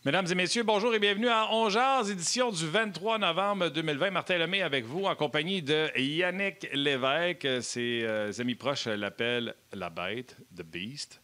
Mesdames et messieurs, bonjour et bienvenue à On Jase, édition du 23 novembre 2020. Martin Lemay avec vous en compagnie de Yannick Lévesque. Ses amis proches l'appellent la bête, The Beast.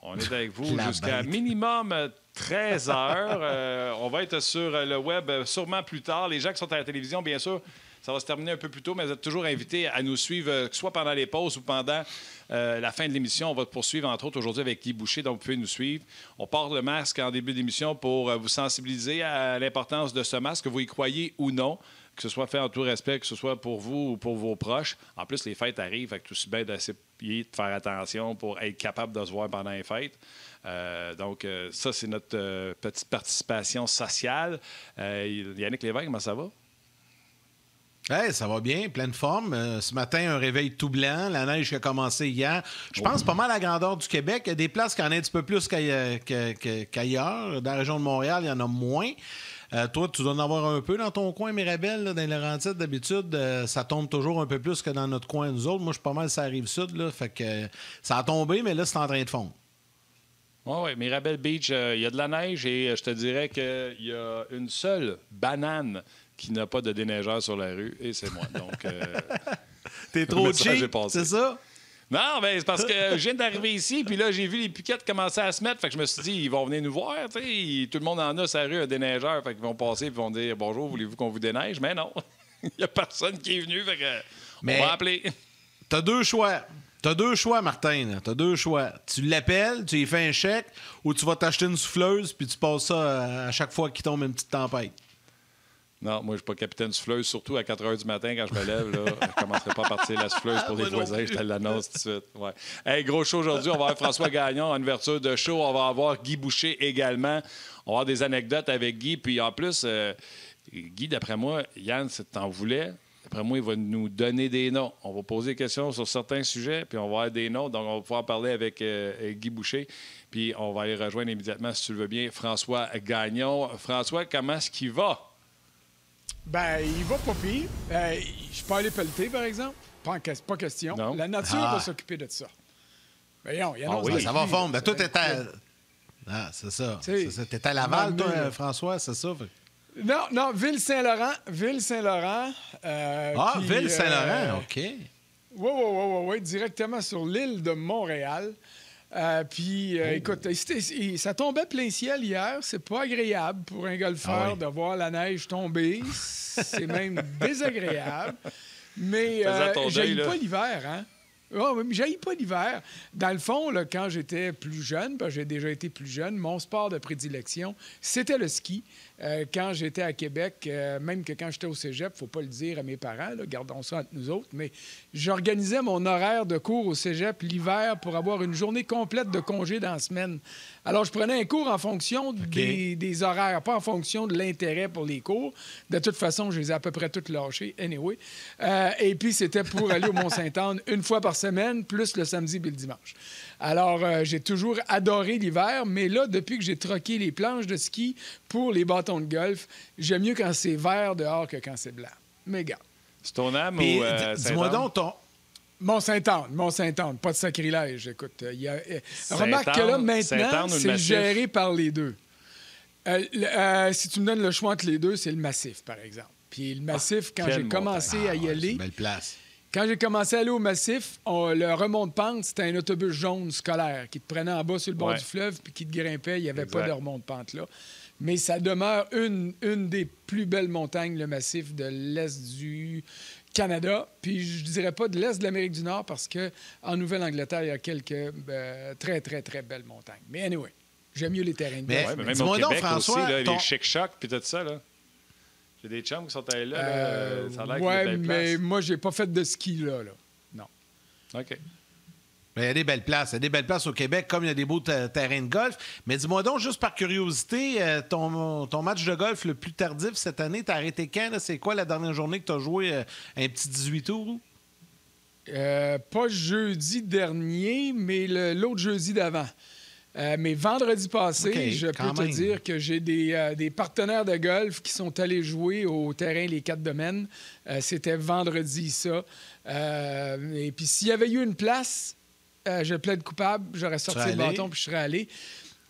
On est avec vous jusqu'à minimum 13 heures. On va être sur le web sûrement plus tard. Les gens qui sont à la télévision, bien sûr, ça va se terminer un peu plus tôt, mais vous êtes toujours invités à nous suivre, soit pendant les pauses ou pendant la fin de l'émission. On va poursuivre, entre autres, aujourd'hui avec Guy Boucher, donc vous pouvez nous suivre. On porte le masque en début d'émission pour vous sensibiliser à l'importance de ce masque, que vous y croyez ou non, que ce soit fait en tout respect, que ce soit pour vous ou pour vos proches. En plus, les fêtes arrivent, fait que tout aussi bien d'essayer de faire attention pour être capable de se voir pendant les fêtes. Donc, ça, c'est notre petite participation sociale. Yannick Lévesque, comment ça va? Hey, ça va bien, pleine forme. Ce matin, un réveil tout blanc. La neige qui a commencé hier. Je pense pas mal à la grandeur du Québec. Il y a des places qui en ont un petit peu plus qu'ailleurs. Dans la région de Montréal, il y en a moins. Toi, tu dois en avoir un peu dans ton coin, Mirabel, là, dans les Laurentides. D'habitude, ça tombe toujours un peu plus que dans notre coin, nous autres. Moi, je suis pas mal sur la Rive-Sud. Là, fait que ça a tombé, mais là, c'est en train de fondre. Oui, Mirabel Beach, il y a de la neige et je te dirais qu'il y a une seule banane qui n'a pas de déneigeur sur la rue, et c'est moi. Donc, t'es trop cheap, c'est ça? Non, bien, c'est parce que je viens d'arriver ici, puis là, j'ai vu les piquettes commencer à se mettre, fait que je me suis dit, ils vont venir nous voir, tu sais. Tout le monde en a sur la rue, un déneigeur, fait qu'ils vont passer et vont dire, bonjour, voulez-vous qu'on vous déneige? Mais non, il n'y a personne qui est venu, fait que on va appeler. T'as deux choix. Martin. T'as deux choix. Tu l'appelles, tu lui fais un chèque, ou tu vas t'acheter une souffleuse, puis tu passes ça à chaque fois qu'il tombe une petite tempête. Non, moi, je ne suis pas capitaine souffleuse, surtout à 4 h du matin quand je me lève. Là, je ne commencerai pas à partir la souffleuse pour les voisins. Je te l'annonce tout de suite. Ouais. Hey, gros show aujourd'hui. On va avoir François Gagnon en ouverture de show. On va avoir Guy Boucher également. On va avoir des anecdotes avec Guy. Puis en plus, Guy, d'après moi, Yann, si t'en voulais, d'après moi, il va nous donner des noms. On va poser des questions sur certains sujets, puis on va avoir des noms. Donc, on va pouvoir parler avec Guy Boucher. Puis on va aller rejoindre immédiatement, si tu le veux bien, François Gagnon. François, comment est-ce qu'il va? Ben, il va pas pire. Je peux aller pelleter, par exemple. Pas question. Non. La nature va s'occuper de ça. Voyons, il y a oui, ça va fondre. Ben, toi, t'es à... Ah, c'est ça. T'es à Laval, toi, François, c'est ça? Non, Ville-Saint-Laurent. Ville-Saint-Laurent, OK. Oui, directement sur l'île de Montréal. Écoute, ça tombait plein ciel hier. C'est pas agréable pour un golfeur de voir la neige tomber. C'est même désagréable. Mais j'haïs pas l'hiver, hein? Oh, mais j'haïs pas l'hiver. Dans le fond, là, quand j'étais plus jeune, parce que j'ai déjà été plus jeune, mon sport de prédilection, c'était le ski. Quand j'étais à Québec, même que quand j'étais au cégep, il ne faut pas le dire à mes parents, là, gardons ça entre nous autres, mais j'organisais mon horaire de cours au cégep l'hiver pour avoir une journée complète de congé dans la semaine. Alors, je prenais un cours en fonction des horaires, pas en fonction de l'intérêt pour les cours. De toute façon, je les ai à peu près toutes lâchés, anyway. Et puis, c'était pour aller au Mont-Sainte-Anne une fois par semaine, plus le samedi et le dimanche. Alors, j'ai toujours adoré l'hiver, mais là, depuis que j'ai troqué les planches de ski pour les bâtons de golf, j'aime mieux quand c'est vert dehors que quand c'est blanc. Mais gars. C'est ton âme ou dis-moi donc ton... Mont-Sainte-Anne, pas de sacrilège. Écoute, remarque que là, maintenant, c'est géré par les deux. Si tu me donnes le choix entre les deux, c'est le Massif, par exemple. Puis le Massif, quand j'ai commencé à y aller... C'est une belle place. Quand j'ai commencé à aller au Massif, le remont-de-pente, c'était un autobus jaune scolaire qui te prenait en bas sur le bord du fleuve puis qui te grimpait. Il n'y avait pas de remont-de-pente là. Mais ça demeure une des plus belles montagnes, le Massif, de l'Est du Canada. Puis je dirais pas de l'Est de l'Amérique du Nord parce qu'en Nouvelle-Angleterre, il y a quelques très, très, très belles montagnes. Mais anyway, j'aime mieux les terrains de golf. Mais même au Québec François, aussi, là, les chic-chocs puis tout ça, là. J'ai des chums qui sont allés là. Ça a l'air qu'il y a des belles places. Mais moi, j'ai pas fait de ski là. Non. OK. Il y a des belles places. Il y a des belles places au Québec, comme il y a des beaux terrains de golf. Mais dis-moi donc, juste par curiosité, ton match de golf le plus tardif cette année, t'as arrêté quand? Là? C'est quoi la dernière journée que tu as joué un petit 18 tours? Pas jeudi dernier, mais l'autre jeudi d'avant. Mais vendredi passé, je peux te dire que j'ai des partenaires de golf qui sont allés jouer au terrain Les Quatre Domaines. C'était vendredi, ça. Et puis, s'il y avait eu une place, je plaide coupable, j'aurais sorti le bâton puis je serais allé.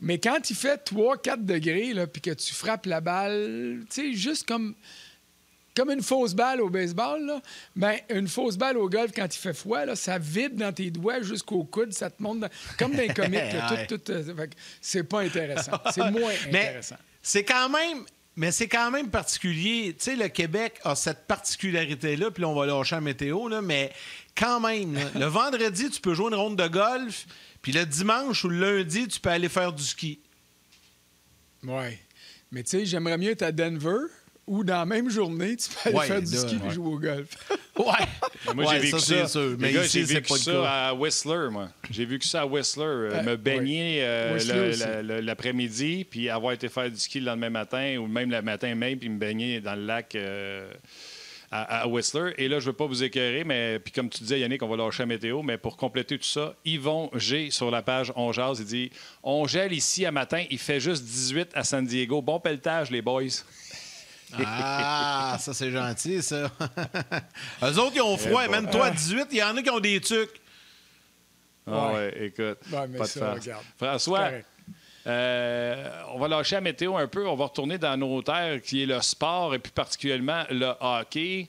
Mais quand il fait 3-4 degrés, là, puis que tu frappes la balle, tu sais, juste comme une fausse balle au baseball, là, ben, une fausse balle au golf, quand il fait froid, là, ça vibre dans tes doigts jusqu'au coude, ça te monte comme dans les comics. Là, fait que c'est pas intéressant. C'est moins intéressant. Mais c'est quand même particulier. Tu sais, le Québec a cette particularité-là, puis là, on va lâcher la météo, là, mais quand même, là, le vendredi, tu peux jouer une ronde de golf, puis le dimanche ou le lundi, tu peux aller faire du ski. Oui. Mais tu sais, j'aimerais mieux être à Denver, où dans la même journée, tu peux aller faire du ski et jouer au golf. Moi, j'ai vécu ça. Sûr. Mais ici, j'ai c'est vécu pas ça le cas. à Whistler, moi. J'ai vécu ça à Whistler. Me baigner l'après-midi, puis avoir été faire du ski le lendemain matin, ou même le matin même, puis me baigner dans le lac à Whistler. Et là, je ne veux pas vous écœurer, mais puis comme tu disais, Yannick, on va lâcher la météo, mais pour compléter tout ça, Yvon G, sur la page On Jase, il dit « On gèle ici à matin, il fait juste 18 à San Diego. Bon pelletage, les boys. » Ah, ça, c'est gentil, ça. Eux autres, ils ont froid. Même toi, 18, il y en a qui ont des trucs. Ah ouais, écoute, pas de farce. François, on va lâcher la météo un peu. On va retourner dans nos terres, qui est le sport, et plus particulièrement le hockey.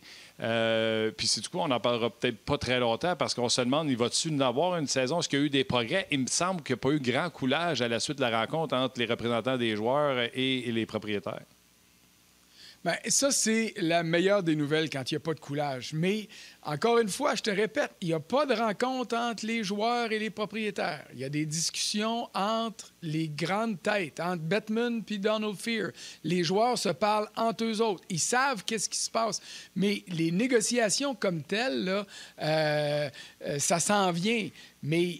Puis c'est du coup, on n'en parlera peut-être pas très longtemps parce qu'on se demande, il va-tu en avoir une saison? Est-ce qu'il y a eu des progrès? Il me semble qu'il n'y a pas eu grand coulage à la suite de la rencontre entre les représentants des joueurs et les propriétaires. Bien, ça, c'est la meilleure des nouvelles quand il n'y a pas de coulage. Mais, encore une fois, je te répète, il n'y a pas de rencontre entre les joueurs et les propriétaires. Il y a des discussions entre les grandes têtes, entre Bettman et Donald Fehr. Les joueurs se parlent entre eux autres. Ils savent qu'est-ce qui se passe. Mais les négociations comme telles, là, ça s'en vient. Mais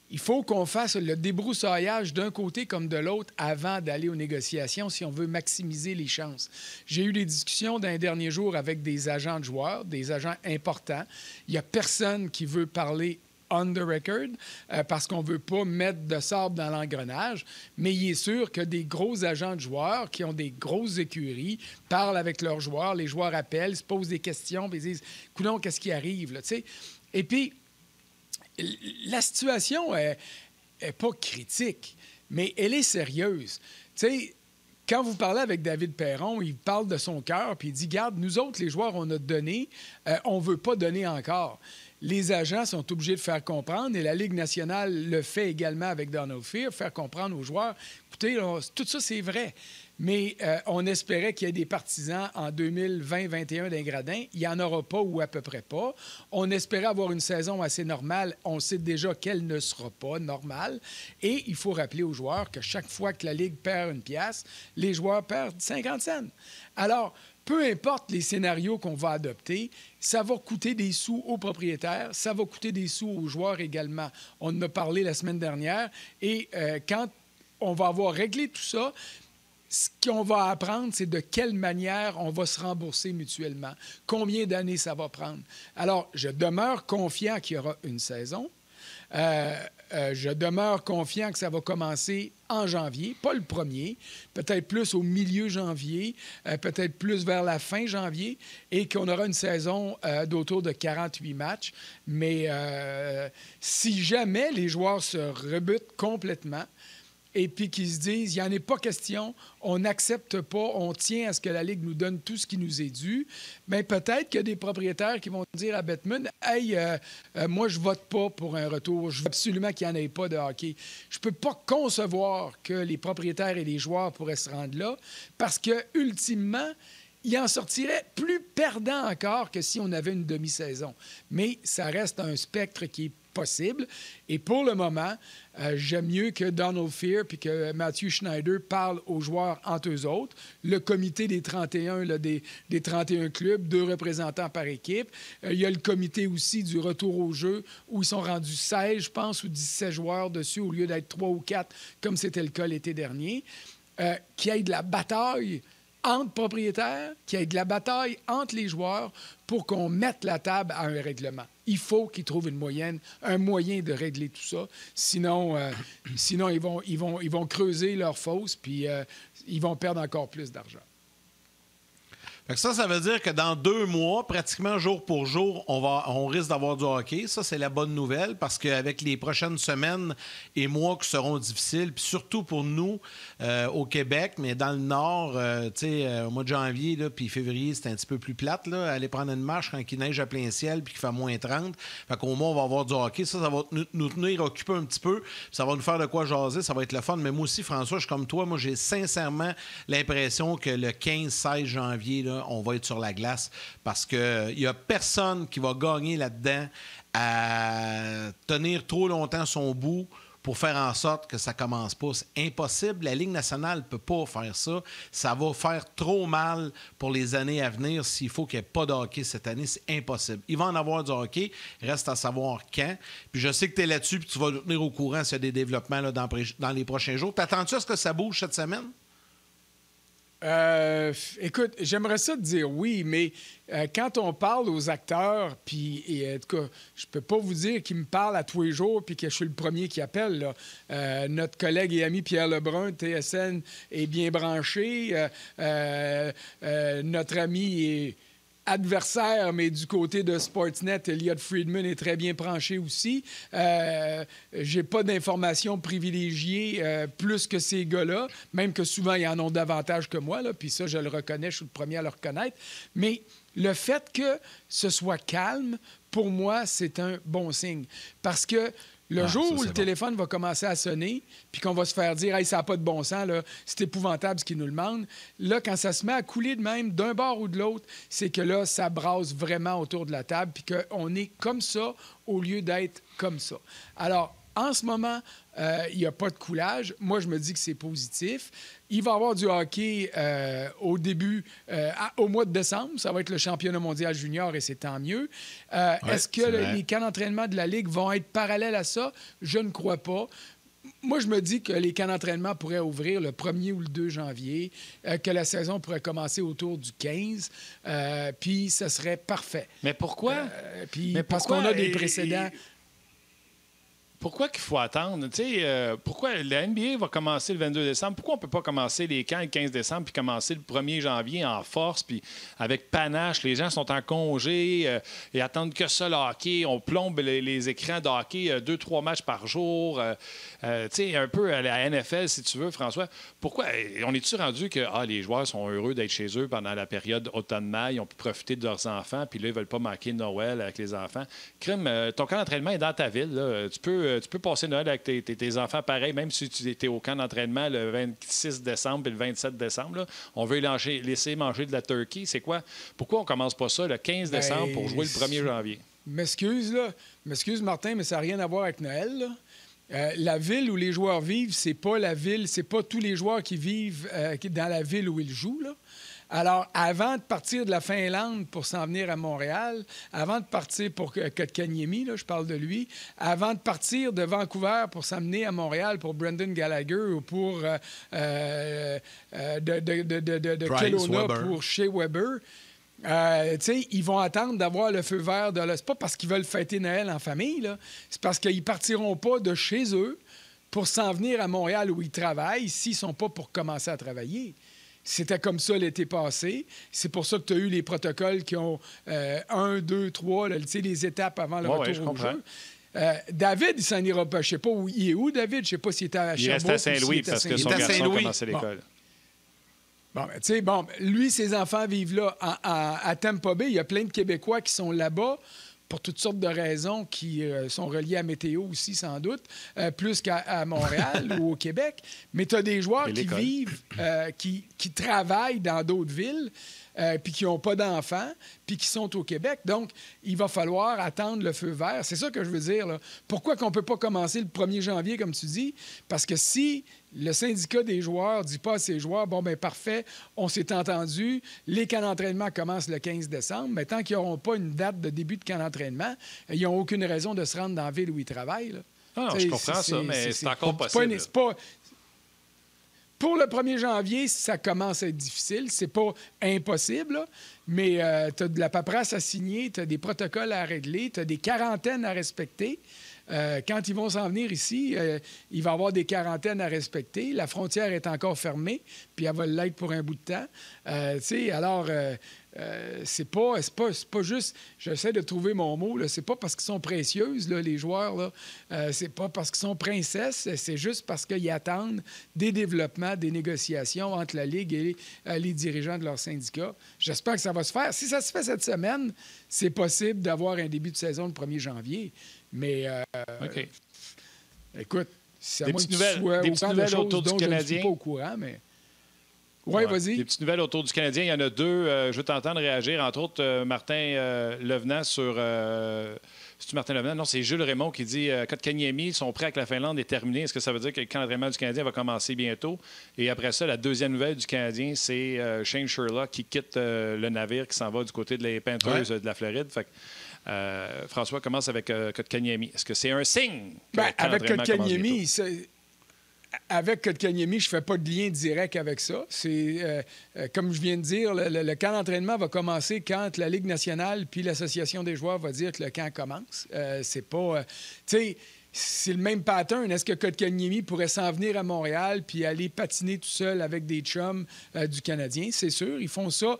il faut qu'on fasse le débroussaillage d'un côté comme de l'autre avant d'aller aux négociations si on veut maximiser les chances. J'ai eu des discussions dans les derniers jours avec des agents de joueurs, des agents importants. Il n'y a personne qui veut parler on the record parce qu'on ne veut pas mettre de sable dans l'engrenage, mais il est sûr que des gros agents de joueurs qui ont des grosses écuries parlent avec leurs joueurs, les joueurs appellent, se posent des questions, puis ils disent « Coudonc, qu'est-ce qui arrive? » là, t'sais? Et puis, la situation est pas critique, mais elle est sérieuse. Tu sais, quand vous parlez avec David Perron, il parle de son cœur, puis il dit, garde, nous autres, les joueurs, on a donné, on ne veut pas donner encore. Les agents sont obligés de faire comprendre, et la Ligue nationale le fait également avec Donald Fehr, faire comprendre aux joueurs, écoutez, là, tout ça, c'est vrai. Mais on espérait qu'il y ait des partisans en 2020-21 d'un gradin. Il n'y en aura pas ou à peu près pas. On espérait avoir une saison assez normale. On sait déjà qu'elle ne sera pas normale. Et il faut rappeler aux joueurs que chaque fois que la Ligue perd une pièce, les joueurs perdent 50 cents. Alors, peu importe les scénarios qu'on va adopter, ça va coûter des sous aux propriétaires, ça va coûter des sous aux joueurs également. On en a parlé la semaine dernière. Et quand on va avoir réglé tout ça, ce qu'on va apprendre, c'est de quelle manière on va se rembourser mutuellement. Combien d'années ça va prendre. Alors, je demeure confiant qu'il y aura une saison. Je demeure confiant que ça va commencer en janvier, pas le 1er, peut-être plus au milieu janvier, peut-être plus vers la fin janvier, et qu'on aura une saison d'autour de 48 matchs. Mais si jamais les joueurs se rebutent complètement, et puis qu'ils se disent, il n'y en est pas question, on n'accepte pas, on tient à ce que la Ligue nous donne tout ce qui nous est dû, bien, peut-être qu'il y a des propriétaires qui vont dire à Bettman, « Hey, moi, je vote pas pour un retour. Je veux absolument qu'il n'y en ait pas de hockey. » Je ne peux pas concevoir que les propriétaires et les joueurs pourraient se rendre là parce que, ultimement, il en sortirait plus perdant encore que si on avait une demi-saison. Mais ça reste un spectre qui est possible. Et pour le moment, j'aime mieux que Donald Fehr puis que Matthew Schneider parlent aux joueurs entre eux autres. Le comité des 31, là, des 31 clubs, 2 représentants par équipe. Il y a le comité aussi du retour au jeu où ils sont rendus 16, je pense, ou 17 joueurs dessus au lieu d'être 3 ou 4, comme c'était le cas l'été dernier. Qu'il y ait de la bataille entre propriétaires, qu'il y ait de la bataille entre les joueurs pour qu'on mette la table à un règlement. Il faut qu'ils trouvent un moyen de régler tout ça. Sinon ils vont creuser leur fosse puis ils vont perdre encore plus d'argent. Fait que ça veut dire que dans 2 mois, pratiquement jour pour jour, on risque d'avoir du hockey. Ça, c'est la bonne nouvelle parce qu'avec les prochaines semaines et mois qui seront difficiles, puis surtout pour nous au Québec, mais dans le Nord, au mois de janvier là, puis février, c'est un petit peu plus plate. Là, aller prendre une marche quand il neige à plein ciel puis qu'il fait moins 30. Fait qu'au moins, on va avoir du hockey. Ça va nous tenir occupés un petit peu. Ça va nous faire de quoi jaser. Ça va être le fun. Mais moi aussi, François, je suis comme toi. Moi, j'ai sincèrement l'impression que le 15-16 janvier, là, on va être sur la glace parce qu'il n'y a personne qui va gagner là-dedans à tenir trop longtemps son bout pour faire en sorte que ça commence pas. C'est impossible. La Ligue nationale ne peut pas faire ça. Ça va faire trop mal pour les années à venir s'il faut qu'il n'y ait pas de hockey cette année. C'est impossible. Il va en avoir du hockey. Reste à savoir quand. Puis je sais que tu es là-dessus puis tu vas nous tenir au courant s'il y a des développements là, dans les prochains jours. T'attends-tu à ce que ça bouge cette semaine? Écoute, j'aimerais ça te dire oui, mais quand on parle aux acteurs, puis en tout cas, je peux pas vous dire qu'ils me parlent à tous les jours puis que je suis le premier qui appelle. Là. Notre collègue et ami Pierre Lebrun, TSN, est bien branché. Notre ami est adversaire, mais du côté de Sportsnet, Elliot Friedman est très bien branché aussi. J'ai pas d'informations privilégiées plus que ces gars-là, même que souvent, ils en ont davantage que moi, là, puis ça, je le reconnais, je suis le premier à le reconnaître. Mais le fait que ce soit calme, pour moi, c'est un bon signe. Parce que le jour où le téléphone va commencer à sonner, puis qu'on va se faire dire « Hey, ça n'a pas de bon sens, là, c'est épouvantable ce qu'ils nous demandent », là, quand ça se met à couler de même, d'un bord ou de l'autre, c'est que là, ça brasse vraiment autour de la table, puis qu'on est comme ça au lieu d'être comme ça. Alors, en ce moment, il n'y a pas de coulage. Moi, je me dis que c'est positif. Il va y avoir du hockey au début, au mois de décembre. Ça va être le championnat mondial junior et c'est tant mieux. Est-ce que les camps d'entraînement de la Ligue vont être parallèles à ça? Je ne crois pas. Moi, je me dis que les camps d'entraînement pourraient ouvrir le 1er ou le 2 janvier, que la saison pourrait commencer autour du 15, puis ce serait parfait. Mais pourquoi? Parce qu'on a des précédents... Pourquoi qu'il faut attendre? Pourquoi la NBA va commencer le 22 décembre? Pourquoi on ne peut pas commencer les camps le 15 décembre puis commencer le 1er janvier en force puis avec panache? Les gens sont en congé et attendent que ça, le hockey. On plombe les écrans de hockey 2-3 matchs par jour. Un peu à la NFL, si tu veux, François. Pourquoi? On est-tu rendu que les joueurs sont heureux d'être chez eux pendant la période automne-mai? Ils ont pu profiter de leurs enfants puis là, ils ne veulent pas manquer Noël avec les enfants. Crime, ton camp d'entraînement est dans ta ville. Là. Tu peux passer Noël avec tes enfants pareil, même si tu étais au camp d'entraînement le 26 décembre et le 27 décembre. Là, on veut laisser manger de la turkey. C'est quoi? Pourquoi on ne commence pas ça le 15 décembre pour jouer le 1er janvier? M'excuse, Martin, mais ça n'a rien à voir avec Noël. Là. La ville où les joueurs vivent, c'est pas la ville, c'est pas tous les joueurs qui vivent dans la ville où ils jouent. Là. Alors, avant de partir de la Finlande pour s'en venir à Montréal, avant de partir pour Kotkaniemi, là, je parle de lui, avant de partir de Vancouver pour s'amener à Montréal pour Brendan Gallagher ou pour Kelowna pour Shea Weber, ils vont attendre d'avoir le feu vert. C'est pas parce qu'ils veulent fêter Noël en famille, là. C'est parce qu'ils partiront pas de chez eux pour s'en venir à Montréal où ils travaillent s'ils sont pas pour commencer à travailler. C'était comme ça l'été passé. C'est pour ça que tu as eu les protocoles qui ont 1, 2, 3, les étapes avant le retour au jeu. David, il s'en ira pas. Je sais pas où il est où, David. Je sais pas s'il était à Sherbrooke. Il reste à Saint-Louis parce que son garçon a commencé l'école. Lui, ses enfants vivent là. À Tampa Bay, il y a plein de Québécois qui sont là-bas pour toutes sortes de raisons qui sont reliées à météo aussi, sans doute, plus qu'à Montréal ou au Québec. Mais tu as des joueurs qui vivent, qui travaillent dans d'autres villes, puis qui n'ont pas d'enfants, puis qui sont au Québec. Donc, il va falloir attendre le feu vert. C'est ça que je veux dire. Là. Pourquoi qu'on ne peut pas commencer le 1er janvier, comme tu dis? Parce que si le syndicat des joueurs ne dit pas à ses joueurs, bon, bien parfait, on s'est entendu, les camps d'entraînement commencent le 15 décembre, mais tant qu'ils n'auront pas une date de début de camp d'entraînement, ils n'ont aucune raison de se rendre dans la ville où ils travaillent. Là. Non, je comprends ça, mais c'est encore possible. Pour le 1er janvier, ça commence à être difficile. C'est pas impossible, là, mais tu as de la paperasse à signer, tu as des protocoles à régler, tu as des quarantaines à respecter. Quand ils vont s'en venir ici, il va y avoir des quarantaines à respecter. La frontière est encore fermée, puis elle va l'être pour un bout de temps. Alors, c'est pas juste... J'essaie de trouver mon mot. C'est pas parce qu'ils sont précieuses, là, les joueurs. Là. C'est pas parce qu'ils sont princesses. C'est juste parce qu'ils attendent des développements, des négociations entre la Ligue et les dirigeants de leur syndicat. J'espère que ça va se faire. Si ça se fait cette semaine, c'est possible d'avoir un début de saison le 1er janvier. Mais, OK. Écoute, c'est à des moi petites que tu sois nouvelles autant de choses autour du dont je ne Canadien. suis pas au courant, mais... Oui, vas-y. Des petites nouvelles autour du Canadien. Il y en a deux. Je veux t'entendre réagir. Entre autres, Martin Levenant sur... C'est-tu Martin Levenant? Non, c'est Jules Raymond qui dit Kotkaniemi, son prêt avec la Finlande est terminé. Est-ce que ça veut dire que le camp d'entraînement du Canadien va commencer bientôt? Et après ça, la deuxième nouvelle du Canadien, c'est Shane Sherlock qui quitte le navire, qui s'en va du côté des Panthers de la Floride. Fait que, François commence avec Kotkaniemi. Est-ce que c'est un signe? Avec Kotkaniemi, avec Kotkaniemi, je ne fais pas de lien direct avec ça. C'est, comme je viens de dire, le camp d'entraînement va commencer quand la Ligue nationale puis l'Association des joueurs va dire que le camp commence. C'est pas... c'est le même pattern. Est-ce que Kotkaniemi pourrait s'en venir à Montréal puis aller patiner tout seul avec des chums du Canadien? C'est sûr, ils font ça.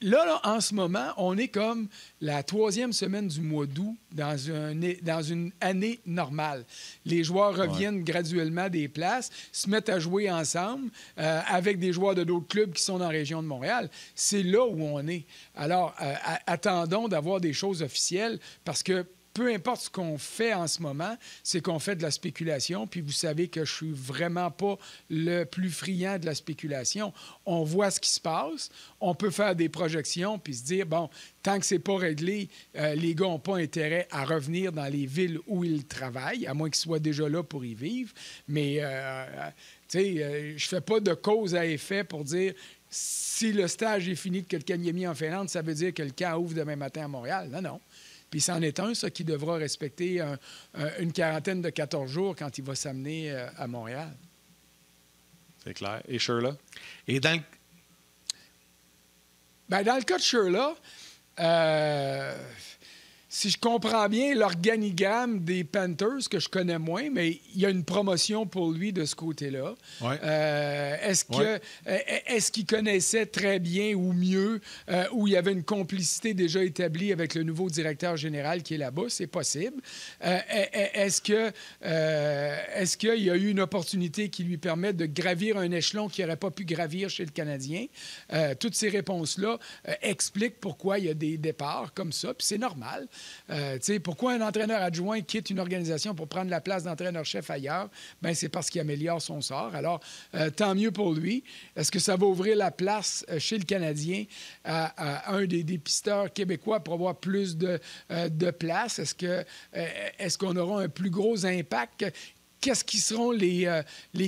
Là, en ce moment, on est comme la 3e semaine du mois d'août dans une année normale. Les joueurs reviennent graduellement des places, se mettent à jouer ensemble avec des joueurs de d'autres clubs qui sont dans la région de Montréal. C'est là où on est. Alors, attendons d'avoir des choses officielles parce que peu importe ce qu'on fait en ce moment, c'est qu'on fait de la spéculation. Puis vous savez que je suis vraiment pas le plus friand de la spéculation. On voit ce qui se passe. On peut faire des projections puis se dire, bon, tant que c'est pas réglé, les gars n'ont pas intérêt à revenir dans les villes où ils travaillent, à moins qu'ils soient déjà là pour y vivre. Mais, tu sais, je fais pas de cause à effet pour dire... Si le stage est fini de Kotkaniemi en Finlande, ça veut dire que le camp ouvre demain matin à Montréal. Non, non. Puis c'en est un, ça, qui devra respecter une quarantaine de 14 jours quand il va s'amener à Montréal. C'est clair. Et Sherlock? Et dans le cas de Sherlock, si je comprends bien l'organigramme des Panthers, que je connais moins, mais il y a une promotion pour lui de ce côté-là. Ouais. Est-ce qu'il connaissait très bien ou mieux, ou il y avait une complicité déjà établie avec le nouveau directeur général qui est là-bas? C'est possible. Est-ce qu'il y a eu une opportunité qui lui permet de gravir un échelon qu'il n'aurait pas pu gravir chez le Canadien? Toutes ces réponses-là expliquent pourquoi il y a des départs comme ça, puis c'est normal. Pourquoi un entraîneur adjoint quitte une organisation pour prendre la place d'entraîneur-chef ailleurs? Bien, c'est parce qu'il améliore son sort. Alors, tant mieux pour lui. Est-ce que ça va ouvrir la place chez le Canadien à un des dépisteurs québécois pour avoir plus de place? Est-ce qu'on aura un plus gros impact? Qu'est-ce qui seront les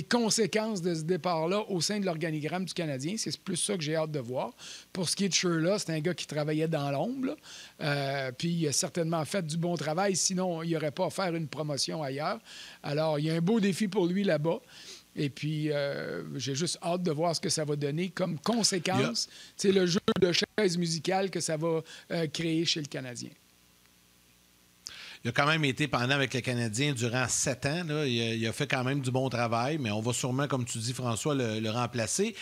conséquences de ce départ-là au sein de l'organigramme du Canadien? C'est plus ça que j'ai hâte de voir. Pour ce qui est de Sherlock, c'est un gars qui travaillait dans l'ombre, puis il a certainement fait du bon travail, sinon il n'y aurait pas à faire une promotion ailleurs. Alors, il y a un beau défi pour lui là-bas. Et puis, j'ai juste hâte de voir ce que ça va donner comme conséquence. C'est le jeu de chaise musicale que ça va créer chez le Canadien. Il a quand même été pendant avec le Canadien durant 7 ans. Là. Il a fait quand même du bon travail, mais on va sûrement, comme tu dis, François, le remplacer.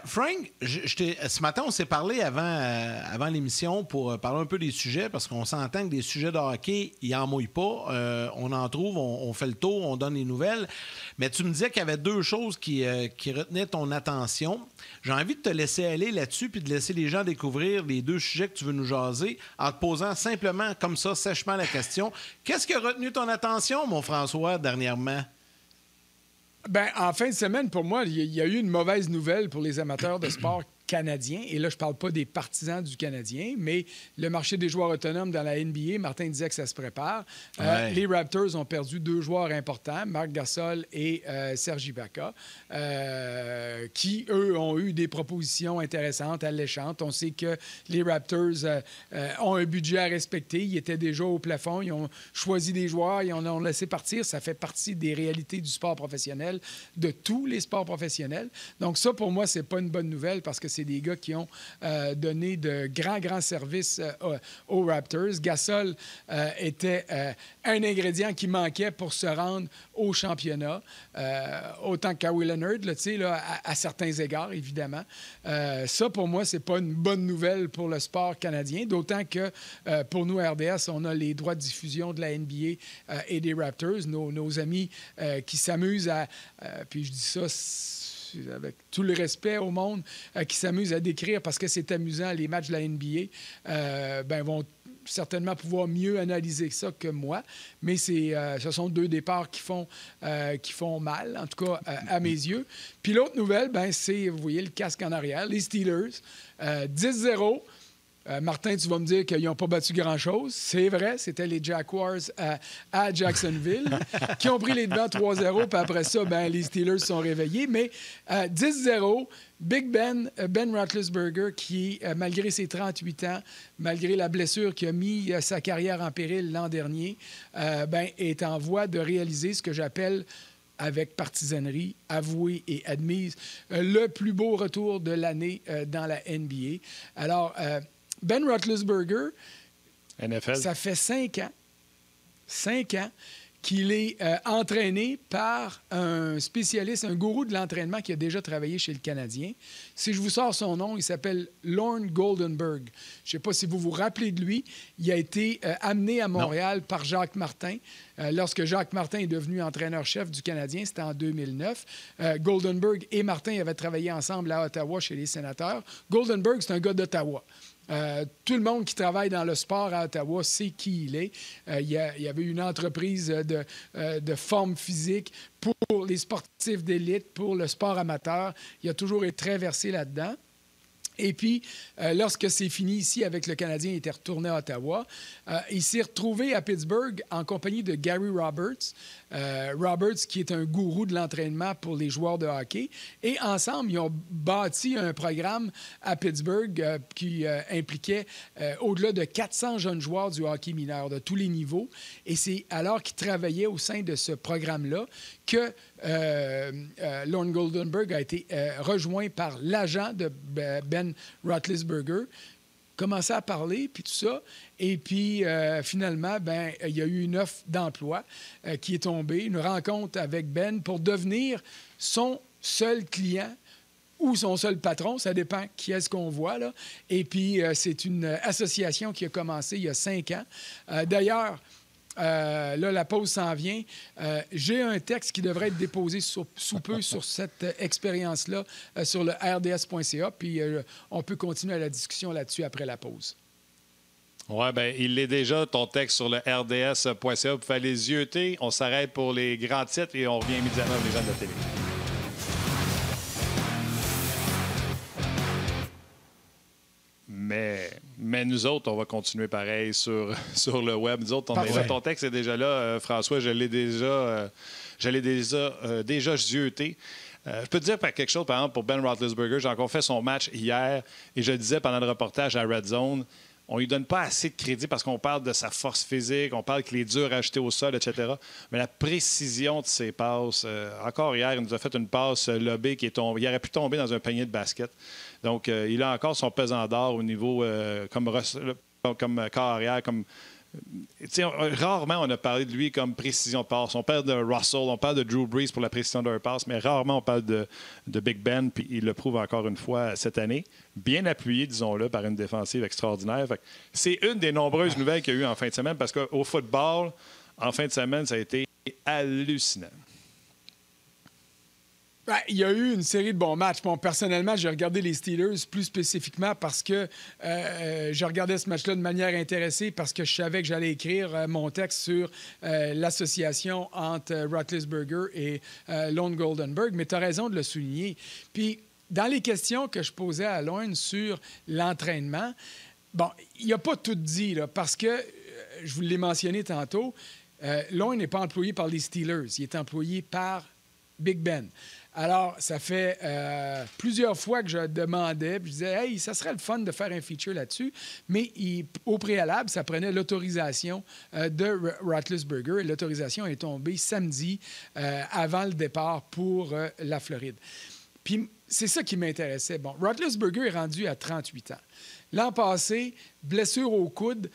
Frank, ce matin, on s'est parlé avant l'émission pour parler un peu des sujets, parce qu'on s'entend que des sujets de hockey, il n'en mouille pas. On en trouve, on fait le tour, on donne les nouvelles. Mais tu me disais qu'il y avait 2 choses qui retenaient ton attention. J'ai envie de te laisser aller là-dessus puis de laisser les gens découvrir les 2 sujets que tu veux nous jaser en te posant simplement, comme ça, sèchement la question. Qu'est-ce qui a retenu ton attention, mon François, dernièrement? Bien, en fin de semaine, pour moi, il y a eu une mauvaise nouvelle pour les amateurs de sport canadiens. Et là, je ne parle pas des partisans du Canadien, mais le marché des joueurs autonomes dans la NBA, Martin disait que ça se prépare. Les Raptors ont perdu 2 joueurs importants, Marc Gasol et Serge Ibaka, qui, eux, ont eu des propositions intéressantes, alléchantes. On sait que les Raptors ont un budget à respecter. Ils étaient déjà au plafond. Ils ont choisi des joueurs. Ils en ont laissé partir. Ça fait partie des réalités du sport professionnel, de tous les sports professionnels. Donc ça, pour moi, c'est pas une bonne nouvelle parce que c'est c'est des gars qui ont donné de grands services aux Raptors. Gasol était un ingrédient qui manquait pour se rendre au championnat, autant que Kawhi Leonard, à certains égards, évidemment. Ça, pour moi, c'est pas une bonne nouvelle pour le sport canadien, d'autant que pour nous, RDS, on a les droits de diffusion de la NBA et des Raptors, nos amis qui s'amusent à... puis je dis ça avec tout le respect au monde, qui s'amusent à décrire parce que c'est amusant les matchs de la NBA, vont certainement pouvoir mieux analyser ça que moi, mais ce sont deux départs qui font mal, en tout cas à mes yeux. Puis l'autre nouvelle, c'est, vous voyez le casque en arrière, les Steelers, 10-0. Martin, tu vas me dire qu'ils n'ont pas battu grand-chose. C'est vrai, c'était les Jaguars à Jacksonville qui ont pris les devants 3-0, puis après ça, les Steelers sont réveillés. Mais 10-0, Big Ben Roethlisberger, qui, malgré ses 38 ans, malgré la blessure qui a mis sa carrière en péril l'an dernier, est en voie de réaliser ce que j'appelle, avec partisanerie, avouée et admise, le plus beau retour de l'année dans la NBA. Alors, Ben Roethlisberger, NFL. Ça fait 5 ans qu'il est entraîné par un spécialiste, un gourou de l'entraînement qui a déjà travaillé chez le Canadien. Si je vous sors son nom, il s'appelle Lorne Goldenberg. Je ne sais pas si vous vous rappelez de lui. Il a été amené à Montréal par Jacques Martin. Lorsque Jacques Martin est devenu entraîneur-chef du Canadien, c'était en 2009. Goldenberg et Martin avaient travaillé ensemble à Ottawa chez les Sénateurs. Goldenberg, c'est un gars d'Ottawa. Tout le monde qui travaille dans le sport à Ottawa sait qui il est. Il y avait une entreprise de forme physique pour les sportifs d'élite, pour le sport amateur. Il a toujours été très versé là-dedans. Et puis, lorsque c'est fini ici avec le Canadien, il était retourné à Ottawa. Il s'est retrouvé à Pittsburgh en compagnie de Gary Roberts. Roberts, qui est un gourou de l'entraînement pour les joueurs de hockey. Et ensemble, ils ont bâti un programme à Pittsburgh qui impliquait au-delà de 400 jeunes joueurs du hockey mineur de tous les niveaux. Et c'est alors qu'ils travaillaient au sein de ce programme-là que Lorne Goldenberg a été rejoint par l'agent de Ben Roethlisberger, commençait à parler, puis tout ça. Et puis, finalement, il y a eu une offre d'emploi qui est tombée, une rencontre avec Ben pour devenir son seul client ou son seul patron, ça dépend qui est-ce qu'on voit, là. Et puis, c'est une association qui a commencé il y a 5 ans. D'ailleurs, là, la pause s'en vient. J'ai un texte qui devrait être déposé sous peu sur cette expérience-là sur le rds.ca, puis on peut continuer la discussion là-dessus après la pause. Oui, il l'est déjà, ton texte sur le rds.ca. Vous pouvez aller zioter. On s'arrête pour les grands titres et on revient immédiatement avec les gens de la télé. Mais nous autres, on va continuer pareil sur le web. Nous autres, ton texte est déjà là, François. Je l'ai déjà zioté. Je peux te dire quelque chose, par exemple, pour Ben Roethlisberger. J'ai encore fait son match hier et je le disais pendant le reportage à Red Zone, on ne lui donne pas assez de crédit parce qu'on parle de sa force physique, on parle qu'il est dur à acheter au sol, etc. Mais la précision de ses passes, encore hier, il nous a fait une passe lobée qui est tombée. Il aurait pu tomber dans un panier de basket. Donc, il a encore son pesant d'or au niveau comme corps arrière, comme... Rarement on a parlé de lui comme précision de passe. On parle de Russell, on parle de Drew Brees pour la précision de leur passe, mais rarement on parle de Big Ben, puis il le prouve encore une fois cette année. Bien appuyé, disons-le, par une défensive extraordinaire. C'est une des nombreuses nouvelles qu'il y a eu en fin de semaine, parce qu'au football, en fin de semaine, ça a été hallucinant. Il y a eu une série de bons matchs. Bon, personnellement, j'ai regardé les Steelers plus spécifiquement parce que je regardais ce match-là de manière intéressée parce que je savais que j'allais écrire mon texte sur l'association entre Roethlisberger et Lorne Goldenberg. Mais tu as raison de le souligner. Puis, dans les questions que je posais à Lorne sur l'entraînement, bon, il n'a pas tout dit, là, parce que, je vous l'ai mentionné tantôt, Lorne n'est pas employé par les Steelers. Il est employé par Big Ben. Alors, ça fait plusieurs fois que je demandais, puis je disais, hey, ça serait le fun de faire un feature là-dessus, mais au préalable, ça prenait l'autorisation de Roethlisberger, et l'autorisation est tombée samedi avant le départ pour la Floride. Puis c'est ça qui m'intéressait. Bon, Roethlisberger est rendu à 38 ans. L'an passé, blessure au coude.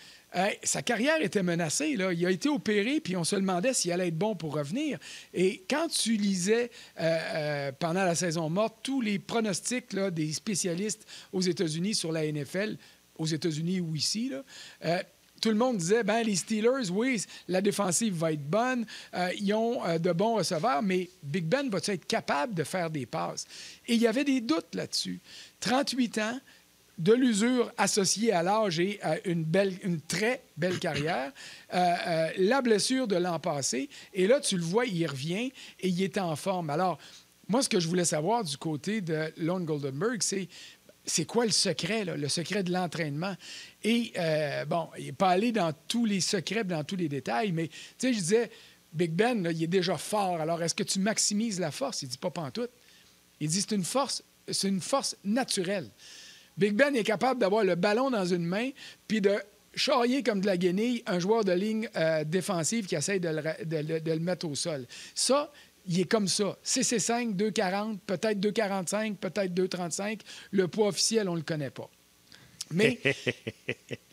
Sa carrière était menacée. Là. Il a été opéré, puis on se demandait s'il allait être bon pour revenir. Et quand tu lisais pendant la saison morte tous les pronostics là, des spécialistes aux États-Unis sur la NFL, aux États-Unis ou ici, là, tout le monde disait, les Steelers, oui, la défensive va être bonne, ils ont de bons receveurs, mais Big Ben va-tu être capable de faire des passes? Et il y avait des doutes là-dessus. 38 ans, de l'usure associée à l'âge et à une très belle carrière, la blessure de l'an passé, et là, tu le vois, il revient et il est en forme. Alors, moi, ce que je voulais savoir du côté de Lon Goldenberg, c'est quoi le secret, là, le secret de l'entraînement? Et, il n'est pas allé dans tous les secrets, dans tous les détails, mais, tu sais, je disais, Big Ben, là, il est déjà fort. Alors, est-ce que tu maximises la force? Il dit pas pantoute. Il dit, c'est une force naturelle. Big Ben est capable d'avoir le ballon dans une main puis de charrier comme de la guenille un joueur de ligne défensive qui essaie de le mettre au sol. Ça, il est comme ça. CC5, 2,40, peut-être 2,45, peut-être 2,35. Le poids officiel, on ne le connaît pas. Mais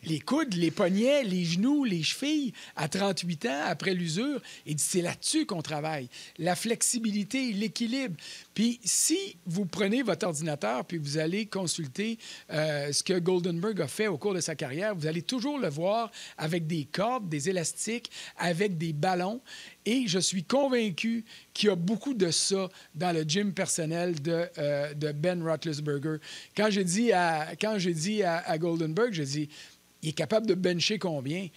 les coudes, les poignets, les genoux, les chevilles, à 38 ans, après l'usure, il dit c'est là-dessus qu'on travaille. La flexibilité, l'équilibre. Puis si vous prenez votre ordinateur puis vous allez consulter ce que Goldenberg a fait au cours de sa carrière, vous allez toujours le voir avec des cordes, des élastiques, avec des ballons. Et je suis convaincu qu'il y a beaucoup de ça dans le gym personnel de Ben Roethlisberger. Quand j'ai dit à Goldenberg, j'ai dit, il est capable de bencher combien?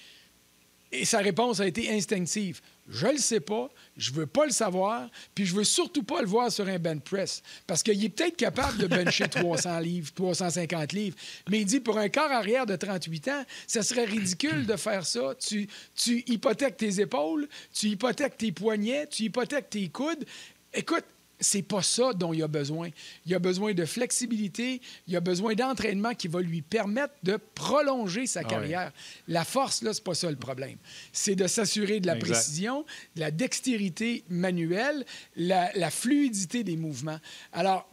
Et sa réponse a été instinctive. Je le sais pas, je veux pas le savoir, puis je veux surtout pas le voir sur un bench press. Parce qu'il est peut-être capable de bencher 300 livres, 350 livres, mais il dit, pour un corps arrière de 38 ans, ça serait ridicule de faire ça. Tu hypothèques tes épaules, tu hypothèques tes poignets, tu hypothèques tes coudes. Écoute, c'est pas ça dont il a besoin. Il a besoin de flexibilité, il a besoin d'entraînement qui va lui permettre de prolonger sa carrière. La force, là, c'est pas ça le problème. C'est de s'assurer de la précision, de la dextérité manuelle, la fluidité des mouvements. Alors,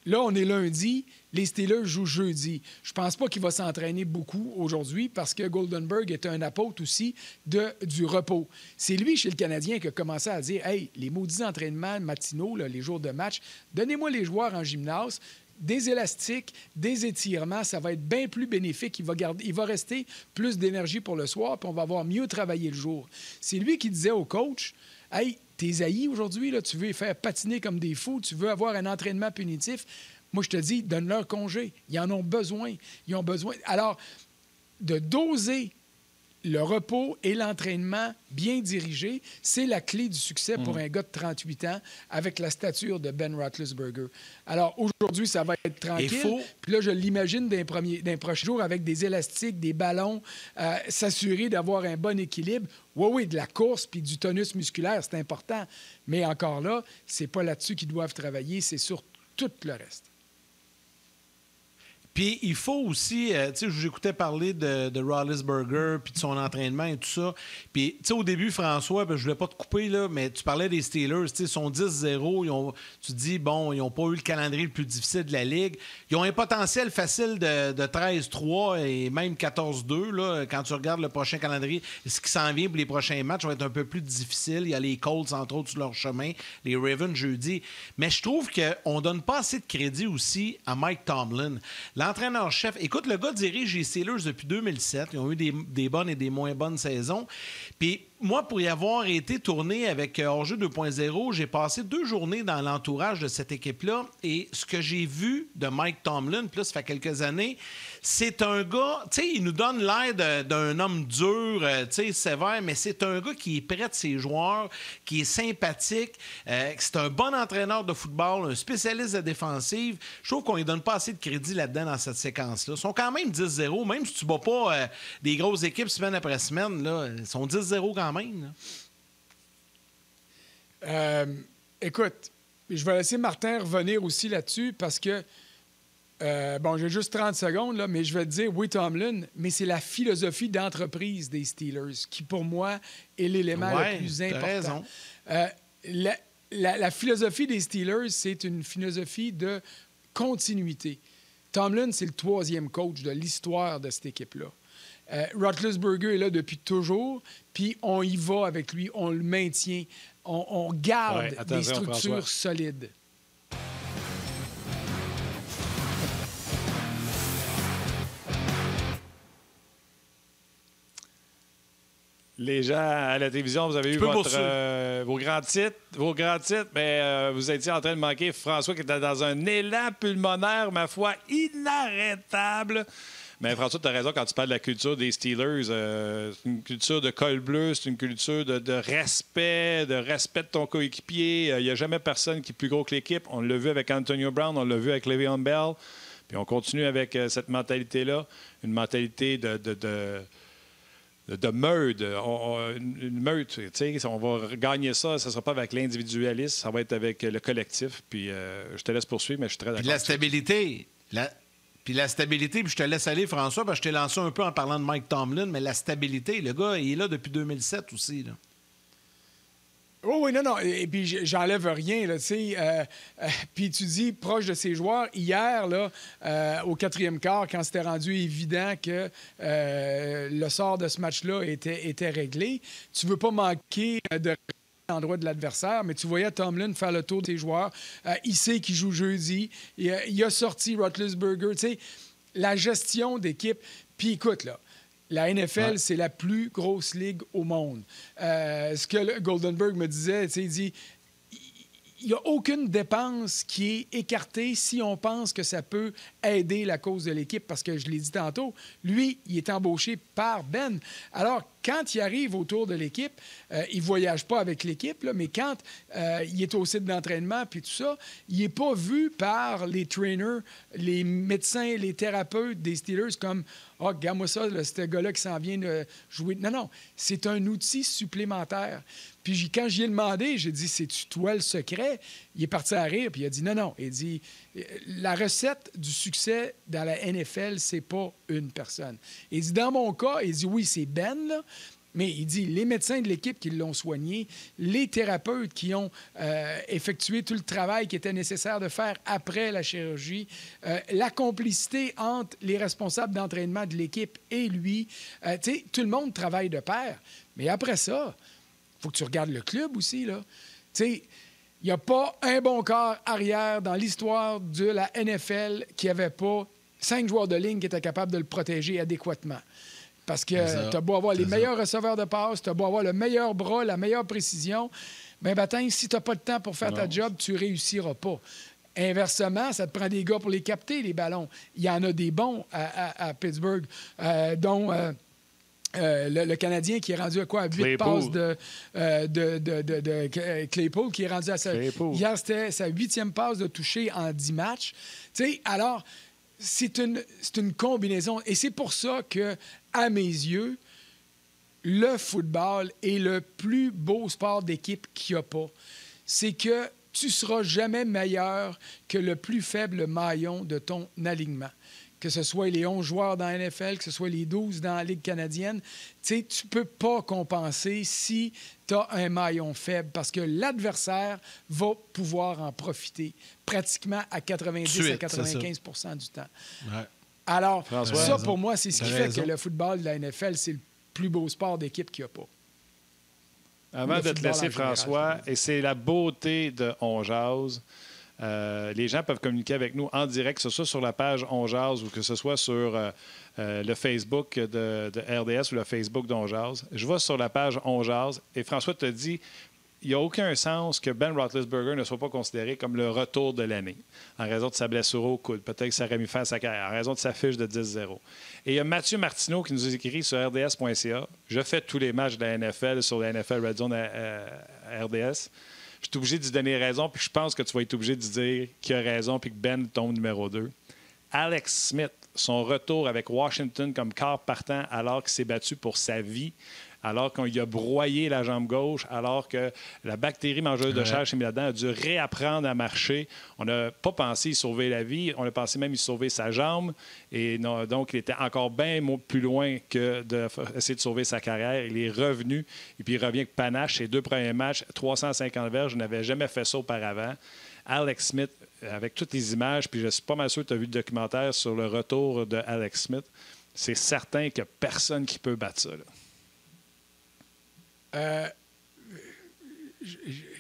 là, on est lundi. Les Steelers jouent jeudi. Je ne pense pas qu'il va s'entraîner beaucoup aujourd'hui parce que Goldenberg est un apôtre aussi du repos. C'est lui, chez le Canadien, qui a commencé à dire « Hey, les maudits entraînements matinaux, là, les jours de match, donnez-moi les joueurs en gymnase, des élastiques, des étirements, ça va être bien plus bénéfique. Il va rester plus d'énergie pour le soir, puis on va avoir mieux travaillé le jour. » C'est lui qui disait au coach « Hey, tes haïs aujourd'hui, là, tu veux les faire patiner comme des fous, tu veux avoir un entraînement punitif. » Moi, je te dis, donne-leur congé. Ils en ont besoin. Ils ont besoin. Alors, de doser le repos et l'entraînement bien dirigé, c'est la clé du succès pour un gars de 38 ans avec la stature de Ben Roethlisberger. Alors, aujourd'hui, ça va être tranquille. Puis là, je l'imagine d'un prochain jour avec des élastiques, des ballons, s'assurer d'avoir un bon équilibre. Oui, de la course puis du tonus musculaire, c'est important. Mais encore là, c'est pas là-dessus qu'ils doivent travailler, c'est sur tout le reste. Puis il faut aussi, tu sais, j'écoutais parler de Roethlisberger puis de son entraînement et tout ça. Puis, tu sais, au début, François, je voulais pas te couper, là, mais tu parlais des Steelers, tu sais, ils sont 10-0. Tu te dis, bon, ils n'ont pas eu le calendrier le plus difficile de la Ligue. Ils ont un potentiel facile de 13-3 et même 14-2, là, quand tu regardes le prochain calendrier. Ce qui s'en vient pour les prochains matchs va être un peu plus difficile. Il y a les Colts, entre autres, sur leur chemin, les Ravens jeudi. Mais je trouve qu'on donne pas assez de crédit aussi à Mike Tomlin. L'entraîneur-chef, écoute, le gars dirige les Steelers depuis 2007. Ils ont eu des bonnes et des moins bonnes saisons. Puis moi, pour y avoir été tourné avec Hors-jeu 2.0, j'ai passé 2 journées dans l'entourage de cette équipe-là. Et ce que j'ai vu de Mike Tomlin, puis là, ça fait quelques années, c'est un gars, tu sais, il nous donne l'air d'un homme dur, tu sais, sévère, mais c'est un gars qui est près de ses joueurs, qui est sympathique, c'est un bon entraîneur de football, un spécialiste de défensive. Je trouve qu'on ne lui donne pas assez de crédit là-dedans dans cette séquence-là. Ils sont quand même 10-0, même si tu ne bats pas des grosses équipes semaine après semaine, là, ils sont 10-0 quand même. Écoute, je vais laisser Martin revenir aussi là-dessus parce que, j'ai juste 30 secondes, là, mais je vais te dire, oui, Tomlin, mais c'est la philosophie d'entreprise des Steelers qui, pour moi, est l'élément le plus important. La philosophie des Steelers, c'est une philosophie de continuité. Tomlin, c'est le 3e coach de l'histoire de cette équipe-là. Roethlisberger est là depuis toujours, puis on y va avec lui, on le maintient, on garde des structures solides. Les gens à la télévision, vous avez eu vos grands titres, mais vous étiez en train de manquer François qui était dans un élan pulmonaire, ma foi, inarrêtable. Mais François, tu as raison quand tu parles de la culture des Steelers. C'est une culture de col bleu, c'est une culture de respect de ton coéquipier. Il n'y a jamais personne qui est plus gros que l'équipe. On l'a vu avec Antonio Brown, on l'a vu avec Le'Veon Bell. Puis on continue avec cette mentalité-là, une mentalité de meute. Une meute, tu sais, on va gagner ça, ça ne sera pas avec l'individualisme, ça va être avec le collectif. Puis je te laisse poursuivre, mais je suis très d'accord. Puis la stabilité, puis je te laisse aller, François, parce que je t'ai lancé un peu en parlant de Mike Tomlin, mais la stabilité, le gars, il est là depuis 2007 aussi, là. Oh oui, non. Et puis, j'enlève rien, là, tu sais. Puis tu dis, proche de ses joueurs, hier, là, au 4e quart, quand c'était rendu évident que le sort de ce match-là était réglé, tu veux pas manquer de l'endroit de l'adversaire, mais tu voyais Tomlin faire le tour de ses joueurs. Il sait qu'il joue jeudi. Il a sorti Roethlisberger. Tu sais, la gestion d'équipe. Puis écoute, là, la NFL, c'est la plus grosse ligue au monde. Ce que Goldenberg me disait, il dit il n'y a aucune dépense qui est écartée si on pense que ça peut aider la cause de l'équipe, parce que je l'ai dit tantôt, lui, il est embauché par Ben. Alors, quand il arrive autour de l'équipe, il ne voyage pas avec l'équipe, là, mais quand il est au site d'entraînement puis tout ça, il n'est pas vu par les trainers, les médecins, les thérapeutes des Steelers comme « Ah, regarde-moi ça, là, ce gars-là qui s'en vient de jouer. » Non, c'est un outil supplémentaire. Puis quand j'y ai demandé, j'ai dit « C'est-tu toi le secret? » Il est parti à rire, puis il a dit « Non. » Il dit « La recette du succès dans la NFL, c'est pas une personne. » Il dit « Dans mon cas, il dit « Oui, c'est Ben, là. » Mais il dit, les médecins de l'équipe qui l'ont soigné, les thérapeutes qui ont effectué tout le travail qui était nécessaire de faire après la chirurgie, la complicité entre les responsables d'entraînement de l'équipe et lui, tout le monde travaille de pair. Mais après ça, il faut que tu regardes le club aussi, là. Il n'y a pas un bon corps arrière dans l'histoire de la NFL qui n'avait pas 5 joueurs de ligne qui étaient capables de le protéger adéquatement. Parce que tu as beau avoir les meilleurs receveurs de passe, tu as beau avoir le meilleur bras, la meilleure précision, mais si tu n'as pas de temps pour faire ta job, tu ne réussiras pas. Inversement, ça te prend des gars pour les capter, les ballons. Il y en a des bons à Pittsburgh, dont le Canadien qui est rendu à quoi? À 8 passes de Claypool, qui est rendu à sa... Hier, c'était sa 8e passe de toucher en 10 matchs. Alors... C'est une combinaison. Et c'est pour ça que, à mes yeux, le football est le plus beau sport d'équipe qu'il n'y a pas. C'est que tu ne seras jamais meilleur que le plus faible maillon de ton alignement. Que ce soit les 11 joueurs dans la NFL, que ce soit les 12 dans la Ligue canadienne, tu ne peux pas compenser si tu as un maillon faible parce que l'adversaire va pouvoir en profiter pratiquement à 90 à 95 % du temps. Ouais. Alors, François, ça, pour moi, c'est ce qui fait que le football de la NFL, c'est le plus beau sport d'équipe qu'il n'y a pas. Avant de te laisser, François, et c'est la beauté de On Jase, les gens peuvent communiquer avec nous en direct, que ce soit sur la page On Jase ou que ce soit sur le Facebook de RDS ou le Facebook d'On Jase. Je vais sur la page On Jase et François te dit il n'y a aucun sens que Ben Roethlisberger ne soit pas considéré comme le retour de l'année en raison de sa blessure au coude. Peut-être que ça aurait mis fin à sa carrière en raison de sa fiche de 10-0. Et il y a Mathieu Martineau qui nous a écrit sur rds.ca. Je fais tous les matchs de la NFL sur la NFL Red Zone à RDS. Je suis obligé de lui donner raison, puis je pense que tu vas être obligé de dire qu'il a raison, puis que Ben tombe numéro 2. Alex Smith, son retour avec Washington comme quart partant alors qu'il s'est battu pour sa vie, alors qu'on lui a broyé la jambe gauche, alors que la bactérie mangeuse de chair chez Miladan a dû réapprendre à marcher. On n'a pas pensé y sauver la vie, on a pensé même y sauver sa jambe. Et non, donc, il était encore bien plus loin que d'essayer de sauver sa carrière. Il est revenu, et puis il revient avec panache. Ses 2 premiers matchs, 350 verges. Je n'avais jamais fait ça auparavant. Alex Smith, avec toutes les images, puis je suis pas mal sûr que tu as vu le documentaire sur le retour de Alex Smith. C'est certain qu'il n'y a personne qui peut battre ça.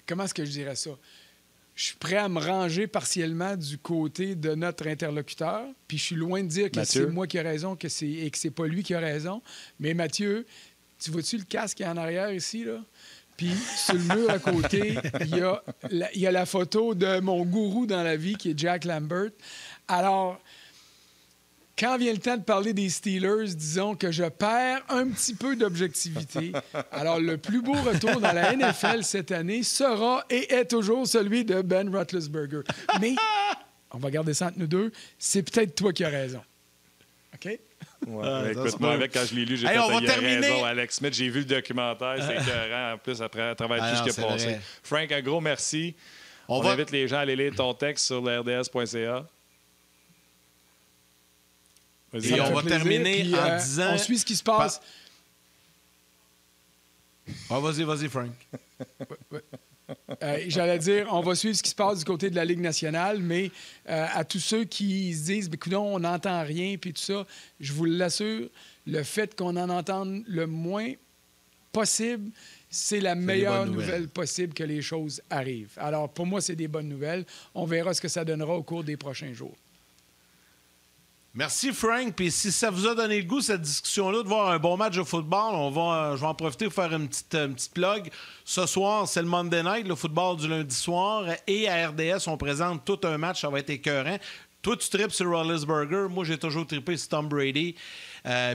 Comment est-ce que je dirais ça? Je suis prêt à me ranger partiellement du côté de notre interlocuteur, puis je suis loin de dire que Mathieu. c'est moi qui ai raison et que c'est pas lui qui a raison. Mais Mathieu, tu vois-tu le casque qui est en arrière ici, là? Puis sur le mur à côté, il y a la photo de mon gourou dans la vie, qui est Jack Lambert. Alors, quand vient le temps de parler des Steelers, disons que je perds un petit peu d'objectivité. Alors, le plus beau retour dans la NFL cette année sera et est toujours celui de Ben Roethlisberger. Mais, on va garder ça entre nous deux, c'est peut-être toi qui as raison. OK? Ouais, écoute, moi, avec, quand je l'ai lu, j'ai fait on va il a terminer. raison, Alex Smith. J'ai vu le documentaire, c'est écœurant. En plus, après, à travers tout ce qui est passé. Vrai. Frank, un gros merci. On invite les gens à aller lire ton texte sur le rds.ca. Et on va terminer puis, en disant... On suit ce qui se passe. Vas-y, Frank. J'allais dire, on va suivre ce qui se passe du côté de la Ligue nationale, mais à tous ceux qui se disent, on n'entend rien, puis tout ça, je vous l'assure, le fait qu'on en entende le moins possible, c'est la meilleure nouvelle possible que les choses arrivent. Alors, pour moi, c'est des bonnes nouvelles. On verra ce que ça donnera au cours des prochains jours. Merci, Frank. Puis si ça vous a donné le goût, cette discussion-là, de voir un bon match de football, je vais en profiter pour faire une petite plug. Ce soir, c'est le Monday Night, le football du lundi soir. Et à RDS, on présente tout un match. Ça va être écœurant. Toi, tu tripes sur Roethlisberger. Moi, j'ai toujours trippé sur Tom Brady.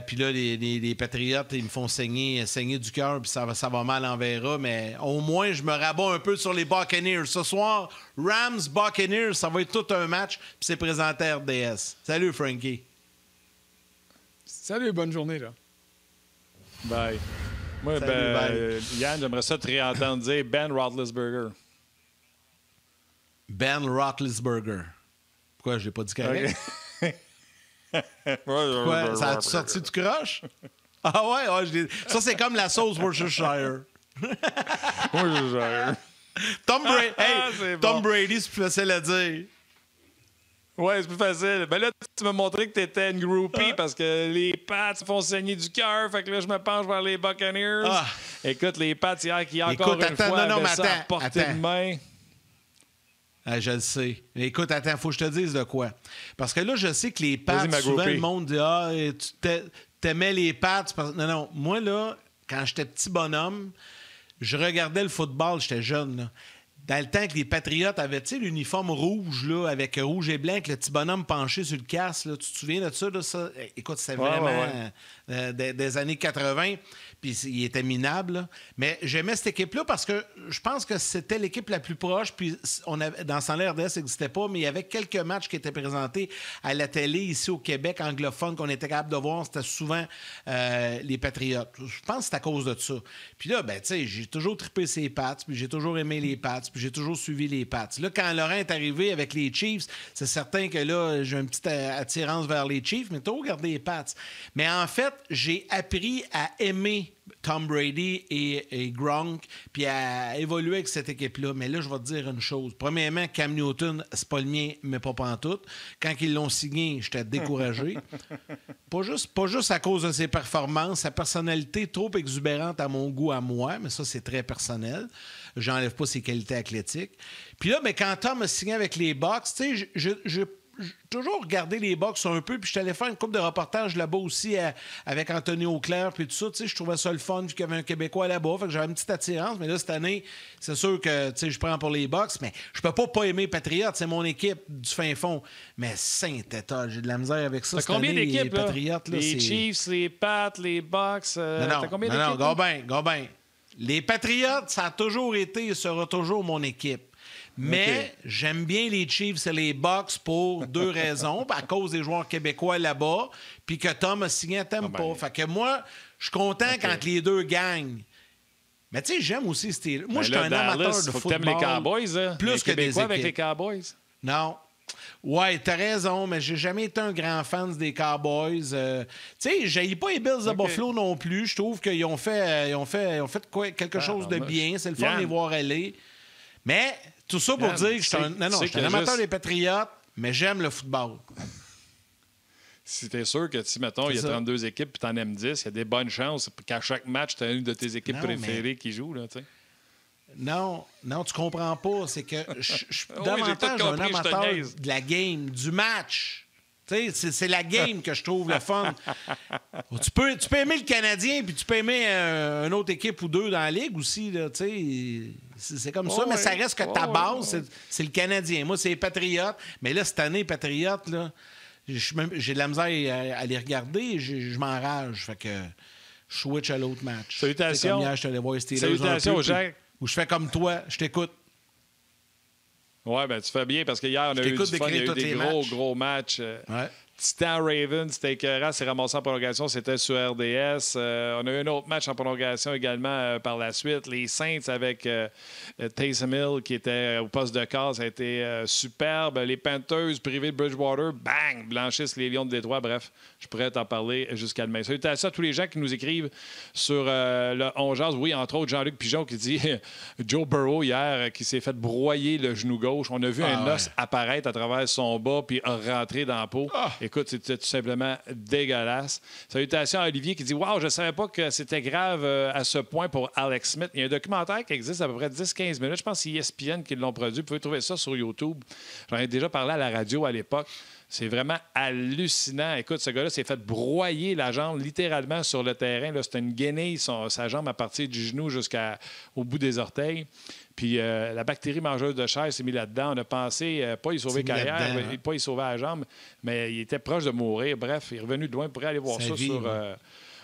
Puis là, les Patriotes, ils me font saigner du cœur, puis ça va mal en verra. Mais au moins, je me rabats un peu sur les Buccaneers. Ce soir, Rams-Buccaneers, ça va être tout un match, puis c'est présenté à RDS. Salut, Frankie. Salut, bonne journée, là. Bye. Moi, Salut, bye. Yann, j'aimerais ça te réentendre dire Ben Roethlisberger. Ben Roethlisberger. Pourquoi j'ai pas dit correct? Okay. Quoi? Ça a-tu sorti du croche? Ah ouais, ça c'est comme la sauce Worcestershire. Tom Brady, c'est plus facile à dire. Ouais, c'est plus facile. Ben là, tu m'as montré que t'étais une groupie parce que les Pats font saigner du cœur. Fait que là, je me penche vers les Buccaneers. Écoute, les Pats hier qui encore une fois avaient ça à portée de main. Je le sais. Écoute, attends, faut que je te dise de quoi. Parce que là, je sais que les Pats, souvent, le monde dit tu t'aimais les Pats. Non. Moi, là, quand j'étais petit bonhomme, je regardais le football, j'étais jeune, là. Dans le temps que les Patriotes avaient, tu sais, l'uniforme rouge, là, avec rouge et blanc, avec le petit bonhomme penché sur le casque, là. Tu te souviens de ça, là? Ça? Écoute, c'était vraiment des années 80. Puis il était minable. Là. Mais j'aimais cette équipe-là parce que je pense que c'était l'équipe la plus proche. Puis dans ce temps-là, RDS n'existait pas, mais il y avait quelques matchs qui étaient présentés à la télé ici au Québec, anglophone, qu'on était capable de voir. C'était souvent les Patriotes. Je pense que c'est à cause de ça. Puis là, ben, tu sais, j'ai toujours trippé ses Pats, puis j'ai toujours aimé les Pats, puis j'ai toujours suivi les Pats. Là, quand Laurent est arrivé avec les Chiefs, c'est certain que là, j'ai une petite attirance vers les Chiefs, mais toujours regardé les Pats. Mais en fait, j'ai appris à aimer Tom Brady et Gronk, puis à évoluer avec cette équipe-là. Mais là, je vais te dire une chose. Premièrement, Cam Newton, c'est pas le mien, mais pas pantoute. Quand ils l'ont signé, j'étais découragé. Pas juste à cause de ses performances, sa personnalité trop exubérante à mon goût, à moi, mais ça, c'est très personnel. J'enlève pas ses qualités athlétiques. Puis là, mais quand Tom a signé avec les Bucks, tu sais, j'ai toujours regardé les Bucks un peu, puis je suis allé faire une couple de reportages là-bas aussi avec Anthony Auclair, puis tout ça. Tu sais, je trouvais ça le fun, vu qu'il y avait un Québécois là-bas, fait que j'avais une petite attirance. Mais là, cette année, c'est sûr que, tu sais, je prends pour les Bucks, mais je peux pas aimer Patriots, c'est mon équipe du fin fond. Mais Saint-État, j'ai de la misère avec ça. T'as combien d'équipes, les Patriots, là? Les Chiefs, les Pats, les Bucks. T'as combien d'équipes? Non, Gobin. Les Patriots, ça a toujours été et sera toujours mon équipe. Mais j'aime bien les Chiefs et les Bucks pour deux raisons. À cause des joueurs québécois là-bas, puis que Tom a signé à Tampa. Fait que moi, je suis content quand les deux gagnent. Mais tu sais, j'aime aussi Steelers. Moi, je suis un amateur de football. T'aimes les Cowboys, hein? Plus les que des équipes. avec les Cowboys? Non. Ouais, t'as raison, mais j'ai jamais été un grand fan des Cowboys. Tu sais, j'haïs pas les Bills de Buffalo non plus. Je trouve qu'ils ont fait quelque chose de bien. C'est le fun de les voir aller. Mais tout ça pour dire que je suis un amateur des Patriotes, mais j'aime le football. Si t'es sûr que, mettons, il y a 32 équipes et t'en aimes 10, il y a des bonnes chances qu'à chaque match, t'as une de tes équipes préférées qui joue, là, tu sais. Non, tu comprends pas. C'est que je suis davantage un amateur de la game, du match. C'est la game que je trouve le fun. Tu peux aimer le Canadien puis tu peux aimer une autre équipe ou deux dans la Ligue aussi. Là, c'est comme ça, mais ça reste que ta base, c'est le Canadien. Moi, c'est les Patriotes. Mais là, cette année, les Patriotes, là, j'ai de la misère à les regarder. Je m'enrage. Fait que je switch à l'autre match. Salutations. Comme hier, je suis allé voir les Steelers Salutations aux gens. Où je fais comme toi, je t'écoute. Oui, ben tu fais bien parce qu'hier, on a eu du fun. Il y a eu des gros matchs. Titan Ravens, c'était écœurant, c'est ramassé en prolongation, c'était sur RDS. On a eu un autre match en prolongation également par la suite. Les Saints avec Taysom Hill qui était au poste de quart, ça a été superbe. Les Panthers privés de Bridgewater, bang, blanchissent les Lions de Détroit. Bref, je pourrais t'en parler jusqu'à demain. Salutations à tous les gens qui nous écrivent sur le On Jase. Oui, entre autres, Jean-Luc Pigeon qui dit Joe Burrow hier qui s'est fait broyer le genou gauche. On a vu un os apparaître à travers son bas puis rentrer dans la peau. Écoute, c'était tout simplement dégueulasse. Salutations à Olivier qui dit « Wow, je ne savais pas que c'était grave à ce point pour Alex Smith. » Il y a un documentaire qui existe à peu près 10-15 minutes. Je pense que c'est ESPN qui l'ont produit. Vous pouvez trouver ça sur YouTube. J'en ai déjà parlé à la radio à l'époque. C'est vraiment hallucinant. Écoute, ce gars-là s'est fait broyer la jambe littéralement sur le terrain. C'était une guenille, sa jambe à partir du genou jusqu'au bout des orteils. Puis la bactérie mangeuse de chair s'est mise là-dedans. On a pensé, pas y sauver carrière, pas y sauver la jambe, mais il était proche de mourir. Bref, il est revenu de loin. Vous pourrez aller voir ça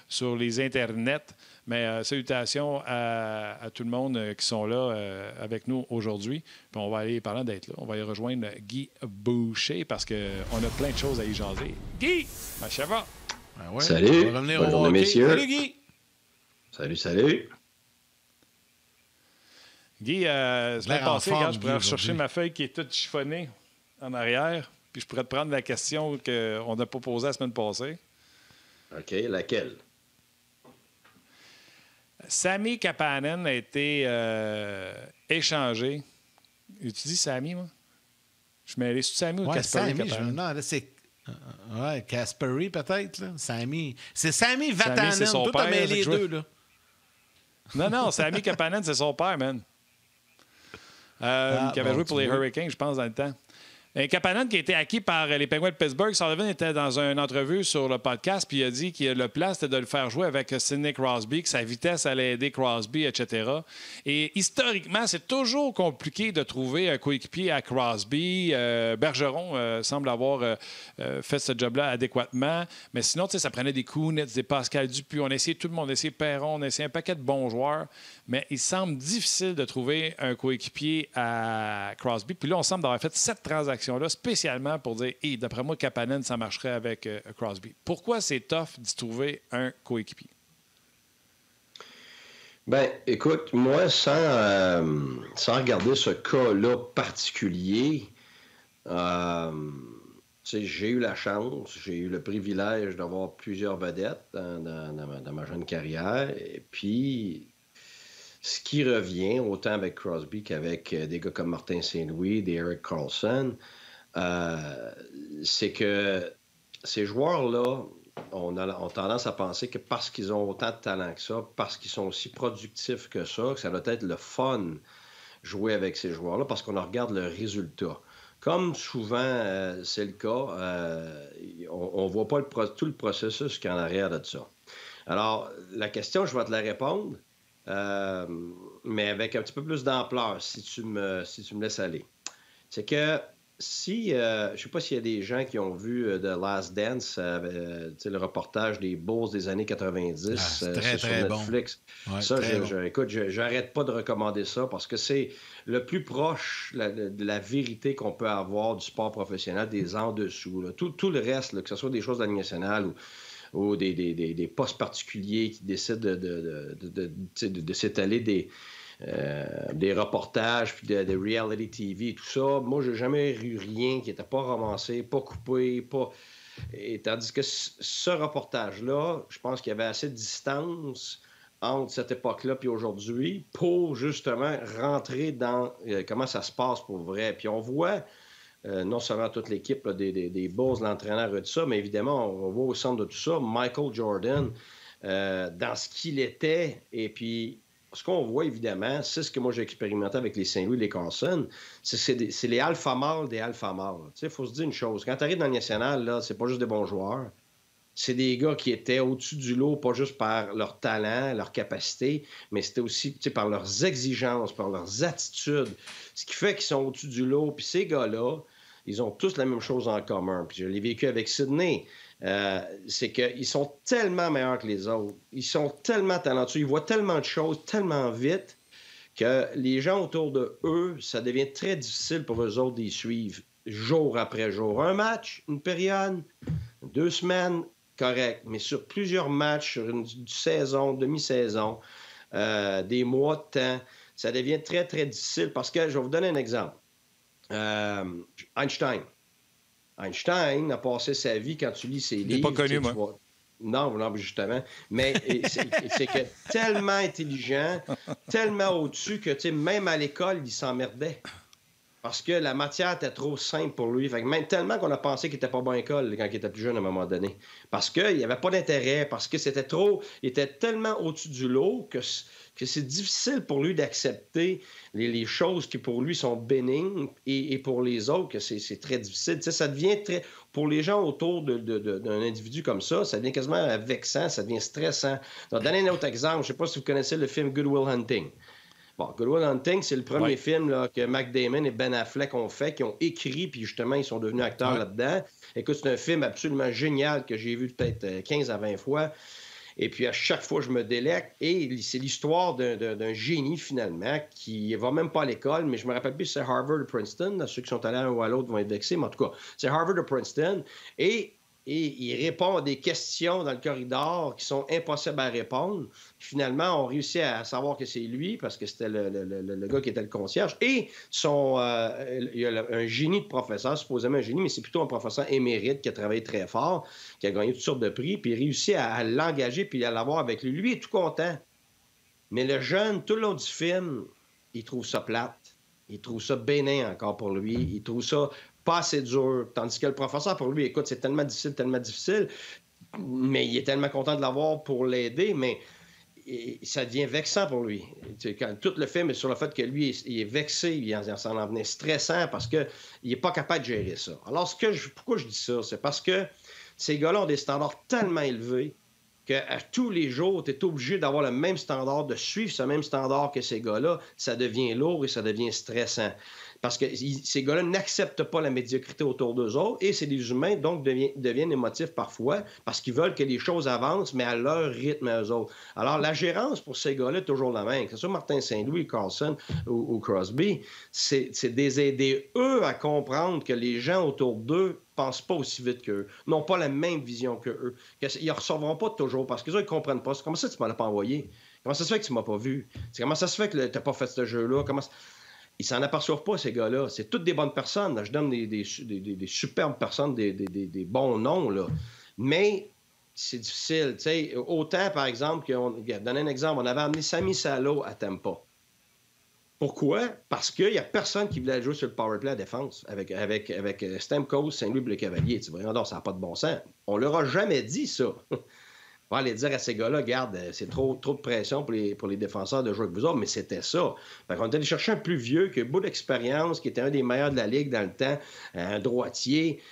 sur les internets. Mais salutations à tout le monde qui sont là avec nous aujourd'hui. Puis on va aller, parlant d'être là, on va aller rejoindre Guy Boucher parce qu'on a plein de choses à y jaser. Guy, ma chava. Salut. Bonne journée, messieurs. Salut, Guy. Salut. Guy, semaine passée, je pourrais rechercher ma feuille qui est toute chiffonnée en arrière, puis je pourrais te prendre la question qu'on n'a pas posée la semaine passée. OK, laquelle? Sami Kapanen a été échangé. Tu dis Sami, moi? Je me mêlé sur Sami ou Kasperi Kapanen? Non, là, c'est... Kasperi, peut-être, là. Sami. C'est Sami Vatanen. C'est son père. Mêlé les deux, là. Non, Sami Kapanen, c'est son père, man. Qui avait joué pour les Hurricanes, je pense, dans le temps. Kapanen, qui a été acquis par les Penguins de Pittsburgh, Sullivan était dans une entrevue sur le podcast, puis il a dit que le plan, c'était de le faire jouer avec Sidney Crosby, que sa vitesse allait aider Crosby, etc. Et historiquement, c'est toujours compliqué de trouver un coéquipier à Crosby. Bergeron semble avoir fait ce job-là adéquatement. Mais sinon, ça prenait des Kunitz, des Pascal Dupuis. On a essayé tout le monde, on a essayé Perron, on a essayé un paquet de bons joueurs. Mais il semble difficile de trouver un coéquipier à Crosby. Puis là, on semble avoir fait cette transaction-là spécialement pour dire hey, d'après moi, Kapanen, ça marcherait avec Crosby. Pourquoi c'est tough d'y trouver un coéquipier? Bien, écoute, moi, sans regarder ce cas-là particulier, j'ai eu la chance, j'ai eu le privilège d'avoir plusieurs vedettes dans ma jeune carrière. Et puis, ce qui revient, autant avec Crosby qu'avec des gars comme Martin Saint-Louis, des Erik Karlsson, c'est que ces joueurs-là ont tendance à penser que parce qu'ils ont autant de talent que ça, parce qu'ils sont aussi productifs que ça doit être le fun jouer avec ces joueurs-là parce qu'on regarde le résultat. Comme souvent c'est le cas, on ne voit pas tout le processus qui est en arrière de ça. Alors, la question, je vais te la répondre. Mais avec un petit peu plus d'ampleur, si tu me laisses aller. C'est que si, je ne sais pas s'il y a des gens qui ont vu The Last Dance, le reportage des Bulls des années 90, très, sur très Netflix. Bon. Ouais, ça, écoute, j'arrête pas de recommander ça parce que c'est le plus proche de la vérité qu'on peut avoir du sport professionnel, des en-dessous. Là. Tout le reste, là, que ce soit des choses de la Ligue nationale ou des postes particuliers qui décident de s'étaler des reportages puis des reality TV et tout ça. Moi, j'ai jamais eu rien qui n'était pas ramassé, pas coupé, pas... Et tandis que ce reportage-là, je pense qu'il y avait assez de distance entre cette époque-là et aujourd'hui pour justement rentrer dans comment ça se passe pour vrai. Puis on voit non seulement toute l'équipe là, des Bulls, l'entraîneur et tout ça, mais évidemment, on voit au centre de tout ça Michael Jordan dans ce qu'il était. Et puis, ce qu'on voit évidemment, c'est ce que moi j'ai expérimenté avec les Saint-Louis, les Carson, c'est les alpha mâles des alpha mâles. Tu sais, il faut se dire une chose. Quand tu arrives dans le national, là, c'est pas juste des bons joueurs. C'est des gars qui étaient au-dessus du lot, pas juste par leur talent, leur capacité, mais c'était aussi par leurs exigences, par leurs attitudes. Ce qui fait qu'ils sont au-dessus du lot. Puis ces gars-là, ils ont tous la même chose en commun. Puis je l'ai vécu avec Sidney. C'est qu'ils sont tellement meilleurs que les autres. Ils sont tellement talentueux. Ils voient tellement de choses tellement vite que les gens autour de eux, ça devient très difficile pour eux autres d'y suivre jour après jour. Un match, une période, 2 semaines, correct. Mais sur plusieurs matchs, sur une saison, demi-saison, des mois de temps, ça devient très, très difficile parce que, je vais vous donner un exemple. Einstein a passé sa vie, quand tu lis ses livres... Je l'ai pas connu, moi. Vois... Non, justement. Mais c'est que tellement intelligent, tellement au-dessus que même à l'école, il s'emmerdait. Parce que la matière était trop simple pour lui. Fait que même tellement qu'on a pensé qu'il n'était pas bon à l'école quand il était plus jeune à un moment donné. Parce qu'il n'y avait pas d'intérêt, parce que c'était trop... Il était tellement au-dessus du lot que c'est difficile pour lui d'accepter les choses qui pour lui sont bénignes et pour les autres que c'est très difficile. Tu sais, ça devient très... Pour les gens autour d'un individu comme ça devient quasiment vexant, ça devient stressant. Donc, donner un autre exemple, je ne sais pas si vous connaissez le film Good Will Hunting. Bon, Good Will Hunting, c'est le premier film là, que Matt Damon et Ben Affleck ont fait, qui ont écrit, puis justement, ils sont devenus acteurs là-dedans. Écoute, c'est un film absolument génial que j'ai vu peut-être 15 à 20 fois. Et puis, à chaque fois, je me délecte. Et c'est l'histoire d'un génie, finalement, qui va même pas à l'école, mais je me rappelle plus si c'est Harvard ou Princeton. Là, ceux qui sont allés à un ou à l'autre vont être vexés, mais en tout cas, c'est Harvard ou Princeton. Et il répond à des questions dans le corridor qui sont impossibles à répondre. Puis finalement, on réussit à savoir que c'est lui, parce que c'était le gars qui était le concierge. Et il y a un génie de professeur, supposément un génie, mais c'est plutôt un professeur émérite qui a travaillé très fort, qui a gagné toutes sortes de prix, puis il réussit à l'engager puis à l'avoir avec lui. Lui est tout content. Mais le jeune, tout le long du film, il trouve ça plate. Il trouve ça bénin encore pour lui. Il trouve ça pas assez dur. Tandis que le professeur, pour lui, écoute, c'est tellement difficile, mais il est tellement content de l'avoir pour l'aider, mais ça devient vexant pour lui. Quand tout le film est sur le fait que lui, il est vexé, il s'en en venait stressant parce qu'il n'est pas capable de gérer ça. Alors, pourquoi je dis ça? C'est parce que ces gars-là ont des standards tellement élevés qu'à tous les jours, tu es obligé d'avoir le même standard, de suivre ce même standard que ces gars-là. Ça devient lourd et ça devient stressant. Parce que ces gars-là n'acceptent pas la médiocrité autour d'eux autres et c'est des humains, donc deviennent émotifs parfois parce qu'ils veulent que les choses avancent, mais à leur rythme à eux autres. Alors, la gérance pour ces gars-là est toujours la même. Que ce soit Martin Saint-Louis, Carlson ou Crosby, c'est de les aider, eux, à comprendre que les gens autour d'eux pensent pas aussi vite qu'eux, n'ont pas la même vision qu'eux. Ils ne recevront pas toujours parce qu'ils ne comprennent pas. Comment ça, tu ne m'en as pas envoyé? Comment ça se fait que tu ne m'as pas vu? Comment ça se fait que tu n'as pas fait ce jeu-là? Ils s'en aperçoivent pas, ces gars-là. C'est toutes des bonnes personnes. Là, je donne des superbes personnes, des bons noms, là. Mais c'est difficile. T'sais. Autant, par exemple, donner un exemple, on avait amené Sami Salo à Tampa. Pourquoi? Parce qu'il n'y a personne qui voulait jouer sur le powerplay à défense avec Stamkos, Saint-Louis et le Cavalier. Voyons, ça n'a pas de bon sens. On leur a jamais dit ça. On va aller dire à ces gars-là, regarde, c'est trop de pression pour les défenseurs de jouer avec vous autres, mais c'était ça. Fait qu'on est allé chercher un plus vieux qui a beaucoup d'expérience, qui était un des meilleurs de la Ligue dans le temps, un droitier.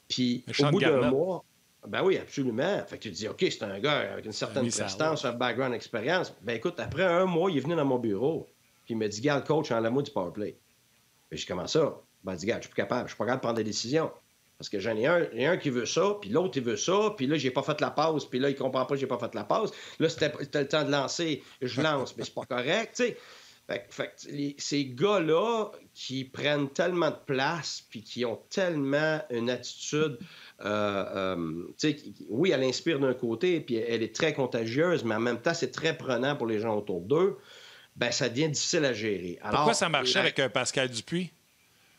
Puis au bout d'un mois, ben oui, absolument. Fait que tu te dis, OK, c'est un gars avec une certaine prestance, un background expérience. Ben écoute, après un mois, il est venu dans mon bureau, puis il me dit, regarde, coach, en l'amour du powerplay. Puis je dis, comment ça? Ben il dit, regarde, je suis plus capable, je suis pas capable de prendre des décisions. Parce que j'en ai un qui veut ça, puis l'autre, il veut ça, puis là, j'ai pas fait la passe, puis là, il comprend pas que j'ai pas fait la passe. Là, c'était le temps de lancer, je lance, mais c'est pas correct, tu sais. Fait que ces gars-là qui prennent tellement de place, puis qui ont tellement une attitude, oui, elle inspire d'un côté, puis elle est très contagieuse, mais en même temps, c'est très prenant pour les gens autour d'eux, ben ça devient difficile à gérer. Alors, pourquoi ça marchait avec Pascal Dupuis?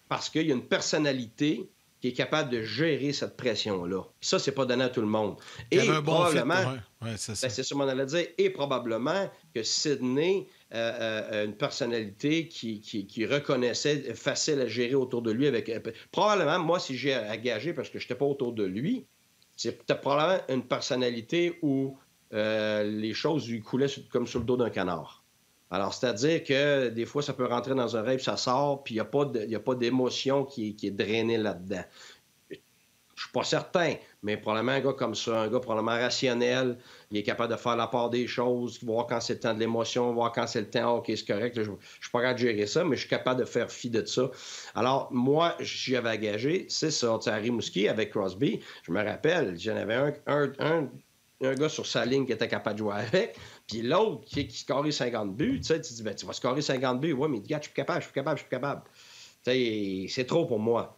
Parce qu'il y a une personnalité qui est capable de gérer cette pression-là. Ça, c'est pas donné à tout le monde. Et un bon probablement, c'est ça. C'est ce qu'on allait dire, et probablement que Sidney, une personnalité qui reconnaissait facile à gérer autour de lui. Probablement, moi, si j'ai à gager, parce que je n'étais pas autour de lui, c'est peut-être probablement une personnalité où les choses lui coulaient comme sur le dos d'un canard. Alors, c'est-à-dire que des fois, ça peut rentrer dans un rêve, ça sort, puis il n'y a pas d'émotion qui est drainée là-dedans. Je suis pas certain, mais probablement un gars comme ça, un gars probablement rationnel, il est capable de faire la part des choses, voir quand c'est le temps de l'émotion, voir quand c'est le temps, OK, c'est correct, je suis pas capable de gérer ça, mais je suis capable de faire fi de ça. Alors, moi, j'y avais engagé, c'est ça, à Rimouski, avec Crosby, je me rappelle, j'en avais un gars sur sa ligne qui était capable de jouer avec, puis l'autre qui scorait 50 buts, tu sais, tu dis, ben, tu vas scorer 50 buts, ouais, mais gars, je suis capable. Tu sais, c'est trop pour moi.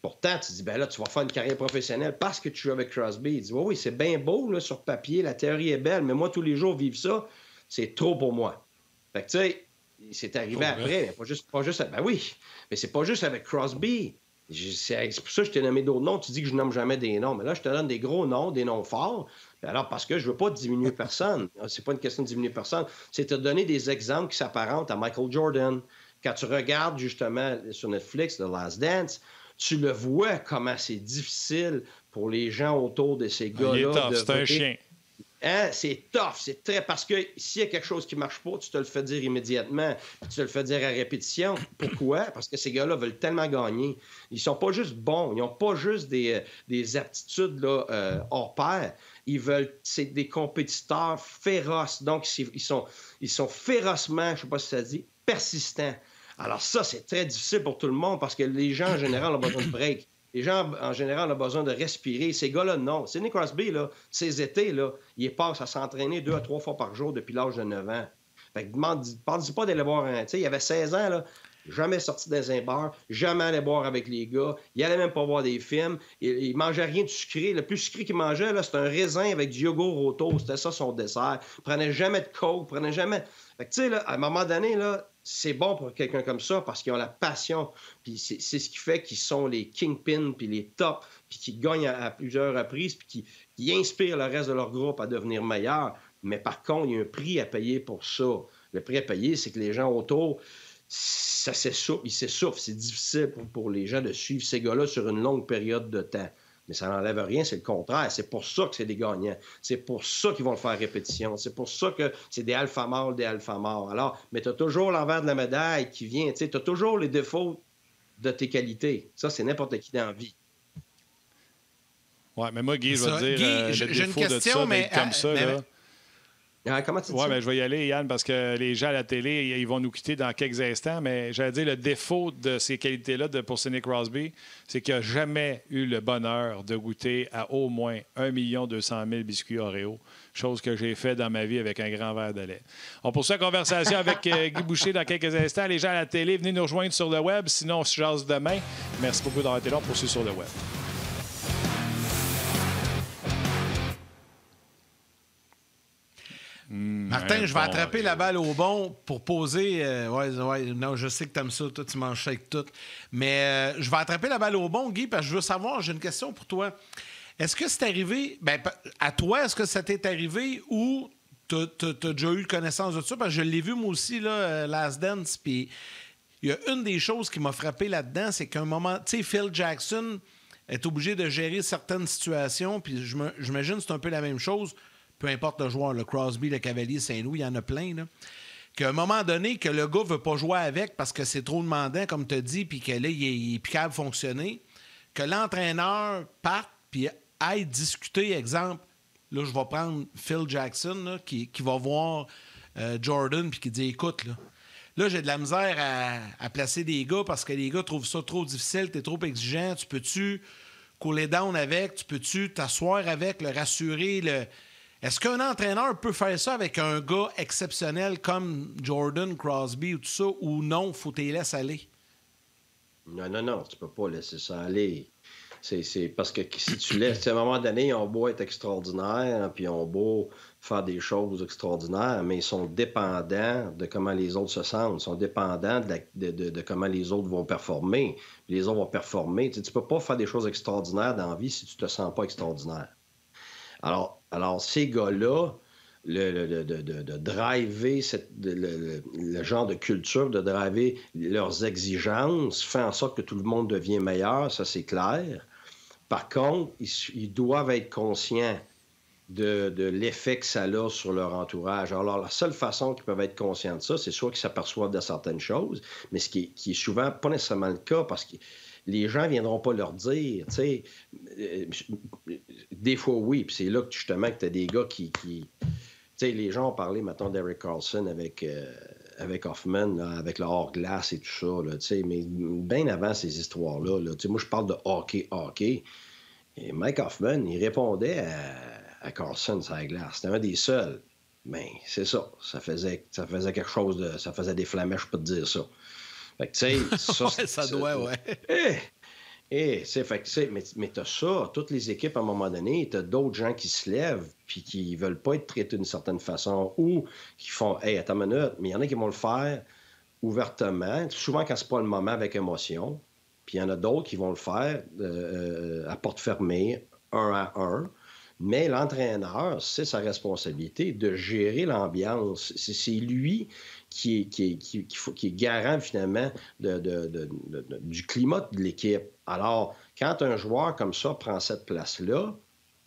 Pourtant, tu dis, ben là, tu vas faire une carrière professionnelle parce que tu joues avec Crosby. Il dit, oui, c'est bien beau, là, sur papier, la théorie est belle, mais moi, tous les jours, vivre ça, c'est trop pour moi. Fait que, tu sais, c'est arrivé après, mais pas juste, ben oui, mais c'est pas juste avec Crosby. C'est pour ça que je t'ai nommé d'autres noms. Tu dis que je nomme jamais des noms, mais là, je te donne des gros noms, des noms forts. Alors, parce que je veux pas diminuer personne. C'est pas une question de diminuer personne. C'est te donner des exemples qui s'apparentent à Michael Jordan. Quand tu regardes, justement, sur Netflix, The Last Dance, tu le vois comment c'est difficile pour les gens autour de ces gars-là. Il est tough, c'est un chien. Hein? C'est tough, c'est très... Parce que s'il y a quelque chose qui ne marche pas, tu te le fais dire immédiatement, puis tu te le fais dire à répétition. Pourquoi? Parce que ces gars-là veulent tellement gagner. Ils sont pas juste bons, ils n'ont pas juste des aptitudes là, hors pair. C'est des compétiteurs féroces. Donc, ils sont férocement, je ne sais pas si ça dit, persistants. Alors ça, c'est très difficile pour tout le monde parce que les gens, en général, ont besoin de break. Les gens, en général, ont besoin de respirer. Ces gars-là, non. Sidney Crosby, là, ces étés, là, il passe à s'entraîner 2 à 3 fois par jour depuis l'âge de 9 ans. Fait que parle-y pas d'aller boire un... Tu sais, il avait 16 ans, là, jamais sorti dans un bar, jamais allé boire avec les gars. Il allait même pas voir des films. Il mangeait rien de sucré. Le plus sucré qu'il mangeait, là, c'était un raisin avec du yogourt au toast. C'était ça, son dessert. Il prenait jamais de coke, prenait jamais... Fait que, tu sais, là, à un moment donné, là, c'est bon pour quelqu'un comme ça parce qu'ils ont la passion. Puis c'est ce qui fait qu'ils sont les kingpins, puis les tops, puis qu'ils gagnent à plusieurs reprises, puis qui inspirent le reste de leur groupe à devenir meilleurs. Mais par contre, il y a un prix à payer pour ça. Le prix à payer, c'est que les gens autour, ça s'essouffle. Ils s'essoufflent. C'est difficile pour les gens de suivre ces gars-là sur une longue période de temps. Mais ça n'enlève rien, c'est le contraire. C'est pour ça que c'est des gagnants. C'est pour ça qu'ils vont le faire répétition. C'est pour ça que c'est des alpha mâles, des alpha mâles. Alors, mais tu as toujours l'envers de la médaille qui vient. Tu as toujours les défauts de tes qualités. Ça, c'est n'importe qui dans la vie. Oui, mais moi, Guy, je vais te dire, Guy, j'ai une question, mais comme ça, là... Comment tu dis ça? ça? Oui, je vais y aller, Yann, parce que les gens à la télé, ils vont nous quitter dans quelques instants, mais j'allais dire, le défaut de ces qualités-là pour Sidney Crosby, c'est qu'il n'a jamais eu le bonheur de goûter à au moins 1 200 000 biscuits Oreo, chose que j'ai fait dans ma vie avec un grand verre de lait. On poursuit la conversation avec Guy Boucher dans quelques instants. Les gens à la télé, venez nous rejoindre sur le web, sinon on se jase demain. Merci beaucoup d'avoir été là, on poursuit sur le web. Martin, je vais attraper la balle au bon pour poser... non, je sais que tu aimes ça, toi, tu manges ça avec tout. Mais je vais attraper la balle au bon, Guy, parce que je veux savoir, j'ai une question pour toi. Est-ce que c'est arrivé... à toi, est-ce que ça t'est arrivé ou tu as déjà eu connaissance de ça? Parce que je l'ai vu, moi aussi, là, Last Dance, puis il y a une des choses qui m'a frappé là-dedans, c'est qu'à un moment... Tu sais, Phil Jackson est obligé de gérer certaines situations, puis j'imagine que c'est un peu la même chose... peu importe le joueur, le Crosby, le Cavalier, Saint-Louis, il y en a plein, là. Qu'à un moment donné, que le gars ne veut pas jouer avec parce que c'est trop demandant, comme tu as dit, puis que là, il est plus capable de fonctionner, que l'entraîneur parte puis aille discuter, exemple, là, je vais prendre Phil Jackson, là, qui va voir Jordan puis qui dit, écoute, là, j'ai de la misère à placer des gars parce que les gars trouvent ça trop difficile, t'es trop exigeant, tu peux-tu cooler down avec, tu peux-tu t'asseoir avec, le rassurer, Est-ce qu'un entraîneur peut faire ça avec un gars exceptionnel comme Jordan, Crosby ou tout ça, ou non, faut t'y laisser aller? Non, tu peux pas laisser ça aller. C'est parce que si tu laisses, à un moment donné, on beau être extraordinaire, puis on beau faire des choses extraordinaires, mais ils sont dépendants de comment les autres se sentent. Ils sont dépendants de comment les autres vont performer. Les autres vont performer. Tu ne peux pas faire des choses extraordinaires dans la vie si tu ne te sens pas extraordinaire. Alors ces gars-là, de driver le genre de culture, de driver leurs exigences, fait en sorte que tout le monde devient meilleur, ça c'est clair. Par contre, ils doivent être conscients de l'effet que ça a sur leur entourage. Alors, la seule façon qu'ils peuvent être conscients de ça, c'est soit qu'ils s'aperçoivent de certaines choses, mais ce qui est souvent pas nécessairement le cas, parce que les gens ne viendront pas leur dire, tu sais, des fois oui, puis c'est là que justement que tu as des gars qui tu sais, les gens ont parlé, mettons, d'Eric Carlson avec Hoffman, là, avec le hors-glace et tout ça, là, tu sais, mais bien avant ces histoires-là, là, tu sais, moi je parle de hockey, et Mike Hoffman, il répondait à Carlson sur la glace. C'était un des seuls. Mais c'est ça. Ça faisait quelque chose ça faisait des flamèches, je peux te dire ça. Fait que, tu sais, ça... ouais, ça doit, ouais. Fait que, mais t'as ça. Toutes les équipes, à un moment donné, t'as d'autres gens qui se lèvent puis qui veulent pas être traités d'une certaine façon ou qui font « Hey, attends une minute », mais il y en a qui vont le faire ouvertement, souvent quand c'est pas le moment avec émotion. Puis il y en a d'autres qui vont le faire à porte fermée, 1 à 1. Mais l'entraîneur, c'est sa responsabilité de gérer l'ambiance. C'est lui qui est garant, finalement, du climat de l'équipe. Alors, quand un joueur comme ça prend cette place-là,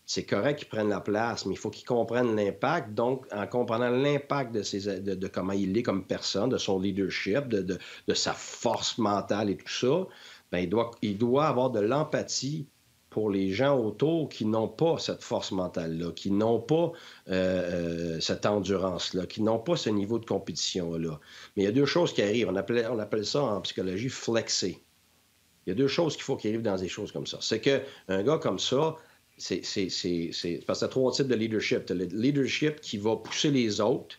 c'est correct qu'il prenne la place, mais il faut qu'il comprenne l'impact. Donc, en comprenant l'impact de comment il est comme personne, de son leadership, de sa force mentale et tout ça, bien, il doit avoir de l'empathie pour les gens autour qui n'ont pas cette force mentale-là, qui n'ont pas cette endurance-là, qui n'ont pas ce niveau de compétition-là. Mais il y a deux choses qui arrivent. On appelle ça en psychologie flexer. Il y a deux choses qu'il faut qu'il arrive dans des choses comme ça. C'est qu'un gars comme ça, c'est parce que tu as 3 types de leadership. Tu as le leadership qui va pousser les autres.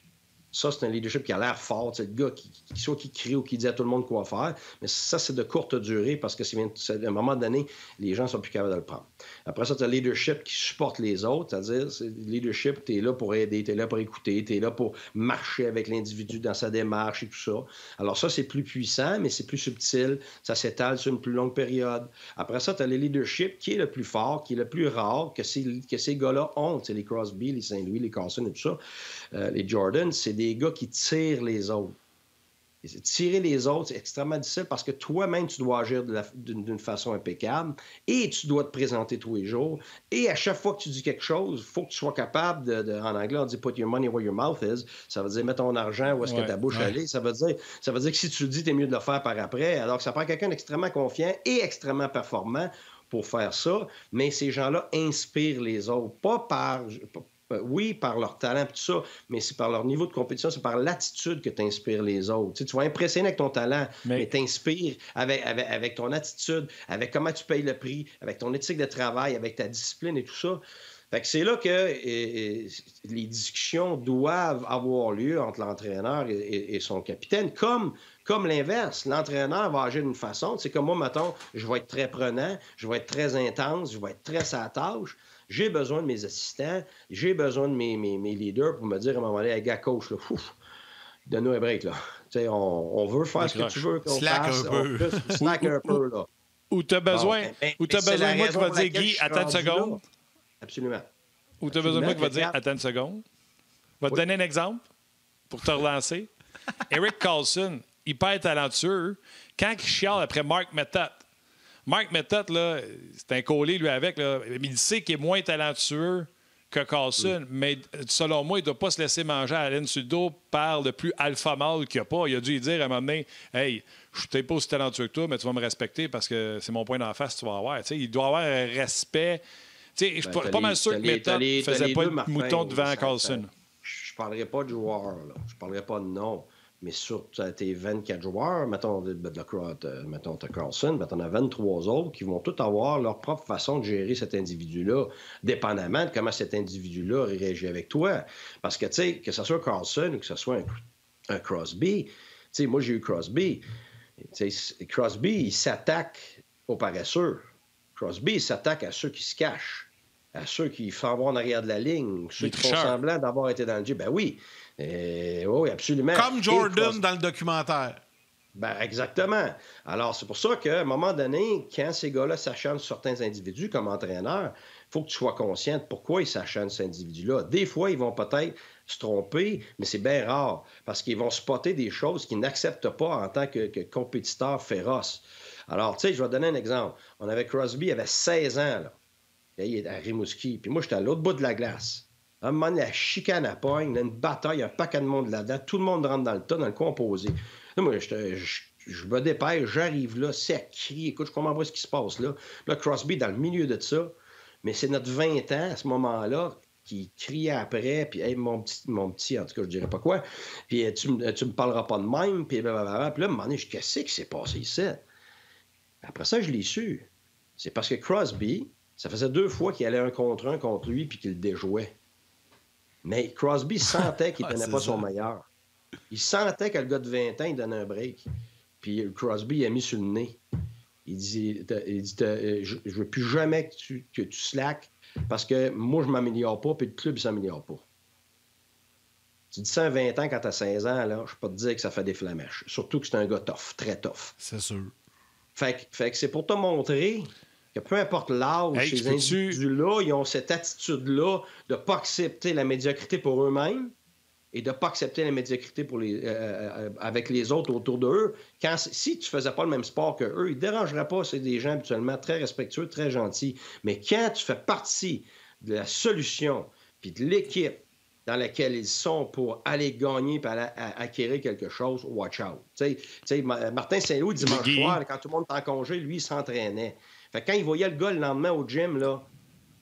Ça, c'est un leadership qui a l'air fort. C'est le gars qui crie ou qui dit à tout le monde quoi faire. Mais ça, c'est de courte durée parce que à un moment donné, les gens sont plus capables de le prendre. Après ça, tu as le leadership qui supporte les autres. C'est-à-dire, c'est le leadership, tu es là pour aider, tu es là pour écouter, tu es là pour marcher avec l'individu dans sa démarche et tout ça. Alors ça, c'est plus puissant, mais c'est plus subtil. Ça s'étale sur une plus longue période. Après ça, tu as le leadership qui est le plus fort, qui est le plus rare que ces gars-là ont. C'est les Crosby, les Saint-Louis, les Carlson et tout ça. Les Jordan, c'est des gars qui tirent les autres. Et tirer les autres, c'est extrêmement difficile parce que toi-même, tu dois agir d'une façon impeccable et tu dois te présenter tous les jours. Et à chaque fois que tu dis quelque chose, il faut que tu sois capable en anglais, on dit « put your money where your mouth is ». Ça veut dire « mets ton argent où est-ce que ta bouche allait ». Ça veut dire que si tu le dis, t'es mieux de le faire par après. Alors que ça prend quelqu'un d'extrêmement confiant et extrêmement performant pour faire ça. Mais ces gens-là inspirent les autres, pas par... Oui, par leur talent et tout ça, mais c'est par leur niveau de compétition, c'est par l'attitude que tu inspires les autres. Tu vas impressionner avec ton talent, mais t'inspires avec ton attitude, avec comment tu payes le prix, avec ton éthique de travail, avec ta discipline et tout ça. Fait que c'est là que les discussions doivent avoir lieu entre l'entraîneur et son capitaine, comme l'inverse. L'entraîneur va agir d'une façon. C'est comme moi, mettons, je vais être très prenant, je vais être très intense, je vais être très à la tâche. J'ai besoin de mes assistants, j'ai besoin de mes leaders pour me dire à un moment donné, hey, gars, coach, là, donne-nous un break, là. Tu sais, on veut faire ce que tu veux qu'on fasse. Slack un peu, là. Ou tu as besoin, de moi qui va dire, Guy, attends une seconde. Absolument. Ou tu as besoin de moi qui va dire, attends une seconde. Je vais te donner un exemple pour te relancer. Eric Carlson, hyper talentueux, quand il chiale après Mark Method. Mark Method, là, c'est un collé, lui, avec. Là. Il sait qu'il est moins talentueux que Carlson, mais selon moi, il ne doit pas se laisser manger à la laine sur le dos par le plus alpha mâle qu'il n'y a pas. Il a dû lui dire à un moment donné, « Hey, je suis peut-être pas aussi talentueux que toi, mais tu vas me respecter parce que c'est mon point d'en face que tu vas avoir. » Il doit avoir un respect. Je suis pas mal sûr que Method ne faisait pas de mouton devant Carlson. Je ne parlerai pas de joueurs, là. Je ne parlerai pas de nom. Mais sur tes 24 joueurs, mettons t'as Carlson, mais t'en as 23 autres qui vont tous avoir leur propre façon de gérer cet individu-là, dépendamment de comment cet individu-là réagit avec toi. Parce que, tu sais, que ce soit Carlson ou que ce soit un Crosby, tu sais, moi, j'ai eu Crosby. Crosby, il s'attaque aux paresseux. Crosby, il s'attaque à ceux qui se cachent. à ceux qui font avoir en arrière de la ligne, ceux qui font semblant d'avoir été dans le jeu. Ben oui. Oui, absolument. Comme Jordan dans le documentaire. Ben exactement. Alors, c'est pour ça qu'à un moment donné, quand ces gars-là s'acharnent sur certains individus comme entraîneurs, il faut que tu sois conscient de pourquoi ils s'acharnent sur cet individu-là. Des fois, ils vont peut-être se tromper, mais c'est bien rare parce qu'ils vont spotter des choses qu'ils n'acceptent pas en tant que compétiteur féroce. Alors, tu sais, je vais te donner un exemple. On avait Crosby, il avait 16 ans, là. Il est à Rimouski. Puis moi, j'étais à l'autre bout de la glace. À un moment donné, la chicane à pogne, il y a une bataille, un paquet de monde là-dedans. Tout le monde rentre dans le tas, dans le coin opposé. Là, moi, je me dépêche, j'arrive là, c'est à crier. Écoute, je comprends pas ce qui se passe là. Là, Crosby, dans le milieu de ça, mais c'est notre 20 ans, à ce moment-là, qui criait après, puis hey, mon petit, en tout cas, je dirais pas quoi, puis tu me parleras pas de même, puis blablabla. Puis là, à un moment donné, qu'est-ce qui s'est passé ici? Après ça, je l'ai su. C'est parce que Crosby, ça faisait 2 fois qu'il allait 1 contre lui, puis qu'il le déjouait. Mais Crosby sentait qu'il donnait pas son meilleur. Il sentait que le gars de 20 ans, il donnait un break. Puis Crosby, il a mis sur le nez. Il dit je veux plus jamais que tu slack parce que moi, je m'améliore pas, puis le club, il s'améliore pas. Tu dis ça à 20 ans quand tu as 16 ans, là, je peux te dire que ça fait des flamèches. Surtout que c'est un gars tough, très tough. C'est sûr. Fait que c'est pour te montrer que peu importe l'âge, ces individus-là, ils ont cette attitude-là de ne pas accepter la médiocrité pour eux-mêmes et de ne pas accepter la médiocrité pour avec les autres autour d'eux. Si tu ne faisais pas le même sport qu'eux, ils ne dérangeraient pas. C'est des gens habituellement très respectueux, très gentils. Mais quand tu fais partie de la solution puis de l'équipe dans laquelle ils sont pour aller gagner et acquérir quelque chose, watch out. T'sais, Martin Saint-Louis, dimanche soir, quand tout le monde est en congé, lui, il s'entraînait. Fait que quand il voyait le gars le lendemain au gym, là,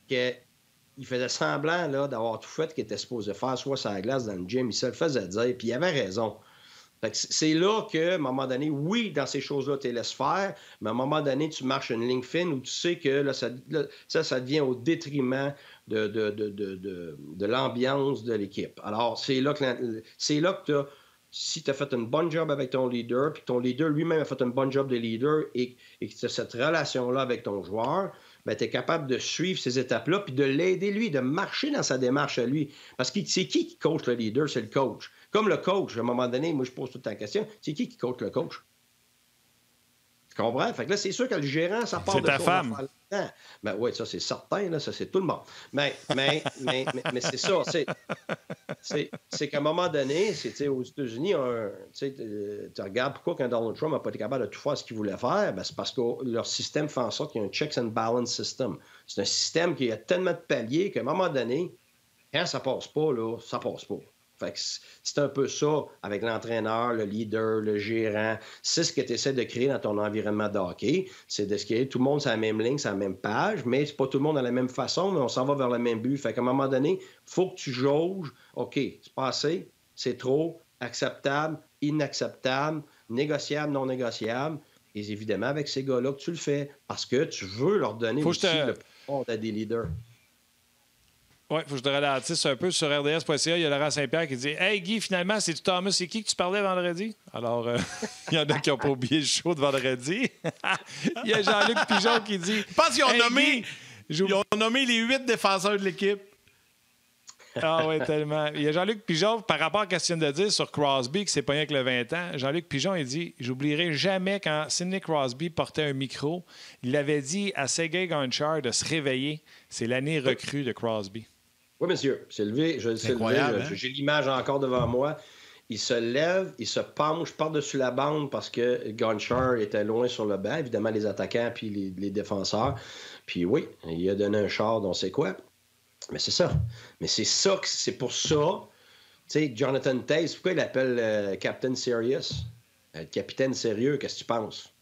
il faisait semblant là, d'avoir tout fait qu'il était supposé faire, soit sur la glace dans le gym, il se le faisait dire, puis il avait raison. Fait que c'est là qu'à un moment donné, oui, dans ces choses-là, tu les laisses faire, mais à un moment donné, tu marches une ligne fine où tu sais que là, ça devient au détriment de l'ambiance de l'équipe. Alors, c'est là que si tu as fait une bonne job avec ton leader, puis ton leader lui-même a fait une bonne job de leader et que tu as cette relation-là avec ton joueur, ben, tu es capable de suivre ces étapes-là puis de l'aider, lui, de marcher dans sa démarche à lui. Parce que c'est qui coach le leader? C'est le coach. Comme le coach, à un moment donné, moi, je pose toute la question, c'est qui coach le coach? Tu comprends? Fait que là, c'est sûr que le gérant, ça part de ta femme. Ben oui, ça, c'est certain, là, ça, c'est tout le monde. Mais c'est ça, c'est qu'à un moment donné, aux États-Unis, tu regardes pourquoi quand Donald Trump n'a pas été capable de tout faire ce qu'il voulait faire, ben, c'est parce que leur système fait en sorte qu'il y a un checks and balance system. C'est un système qui a tellement de paliers qu'à un moment donné, quand ça passe pas, là, ça passe pas. Fait que c'est un peu ça avec l'entraîneur, le leader, le gérant. C'est ce que tu essaies de créer dans ton environnement de hockey. C'est de ce qui est tout le monde sur la même ligne, sur la même page, mais c'est pas tout le monde à la même façon, mais on s'en va vers le même but. Fait qu'à un moment donné, il faut que tu jauges. OK, c'est pas assez, c'est trop, acceptable, inacceptable, négociable, non négociable. Et évidemment, avec ces gars-là que tu le fais parce que tu veux leur donner aussi le pouvoir à des leaders. Oui, il faut que je te ralentisse un peu sur RDS.ca. Il y a Laurent Saint-Pierre qui dit Hey Guy, finalement, c'est-tu Thomas, c'est qui que tu parlais vendredi? Alors, il y en a qui n'ont pas oublié le show de vendredi. Il y a Jean-Luc Pigeon qui dit Je pense qu'ils ont nommé les 8 défenseurs de l'équipe. Ah oui, tellement. Il y a Jean-Luc Pigeon, par rapport à ce qu'il vient de dire sur Crosby, qui s'est pogné avec le 20 ans. Jean-Luc Pigeon, il dit J'oublierai jamais quand Sidney Crosby portait un micro, il avait dit à Sergei Gonchar de se réveiller. C'est l'année recrue de Crosby. Oui, monsieur. C'est levé. J'ai l'image encore devant moi. Il se lève, il se penche par-dessus la bande parce que Gonchar était loin sur le banc. Évidemment, les attaquants puis les défenseurs. Puis oui, il a donné un char, on sait quoi. Mais c'est ça. Mais c'est pour ça. Tu sais, Jonathan Toews, pourquoi il l'appelle Captain Serious? Capitaine sérieux, qu'est-ce que tu penses?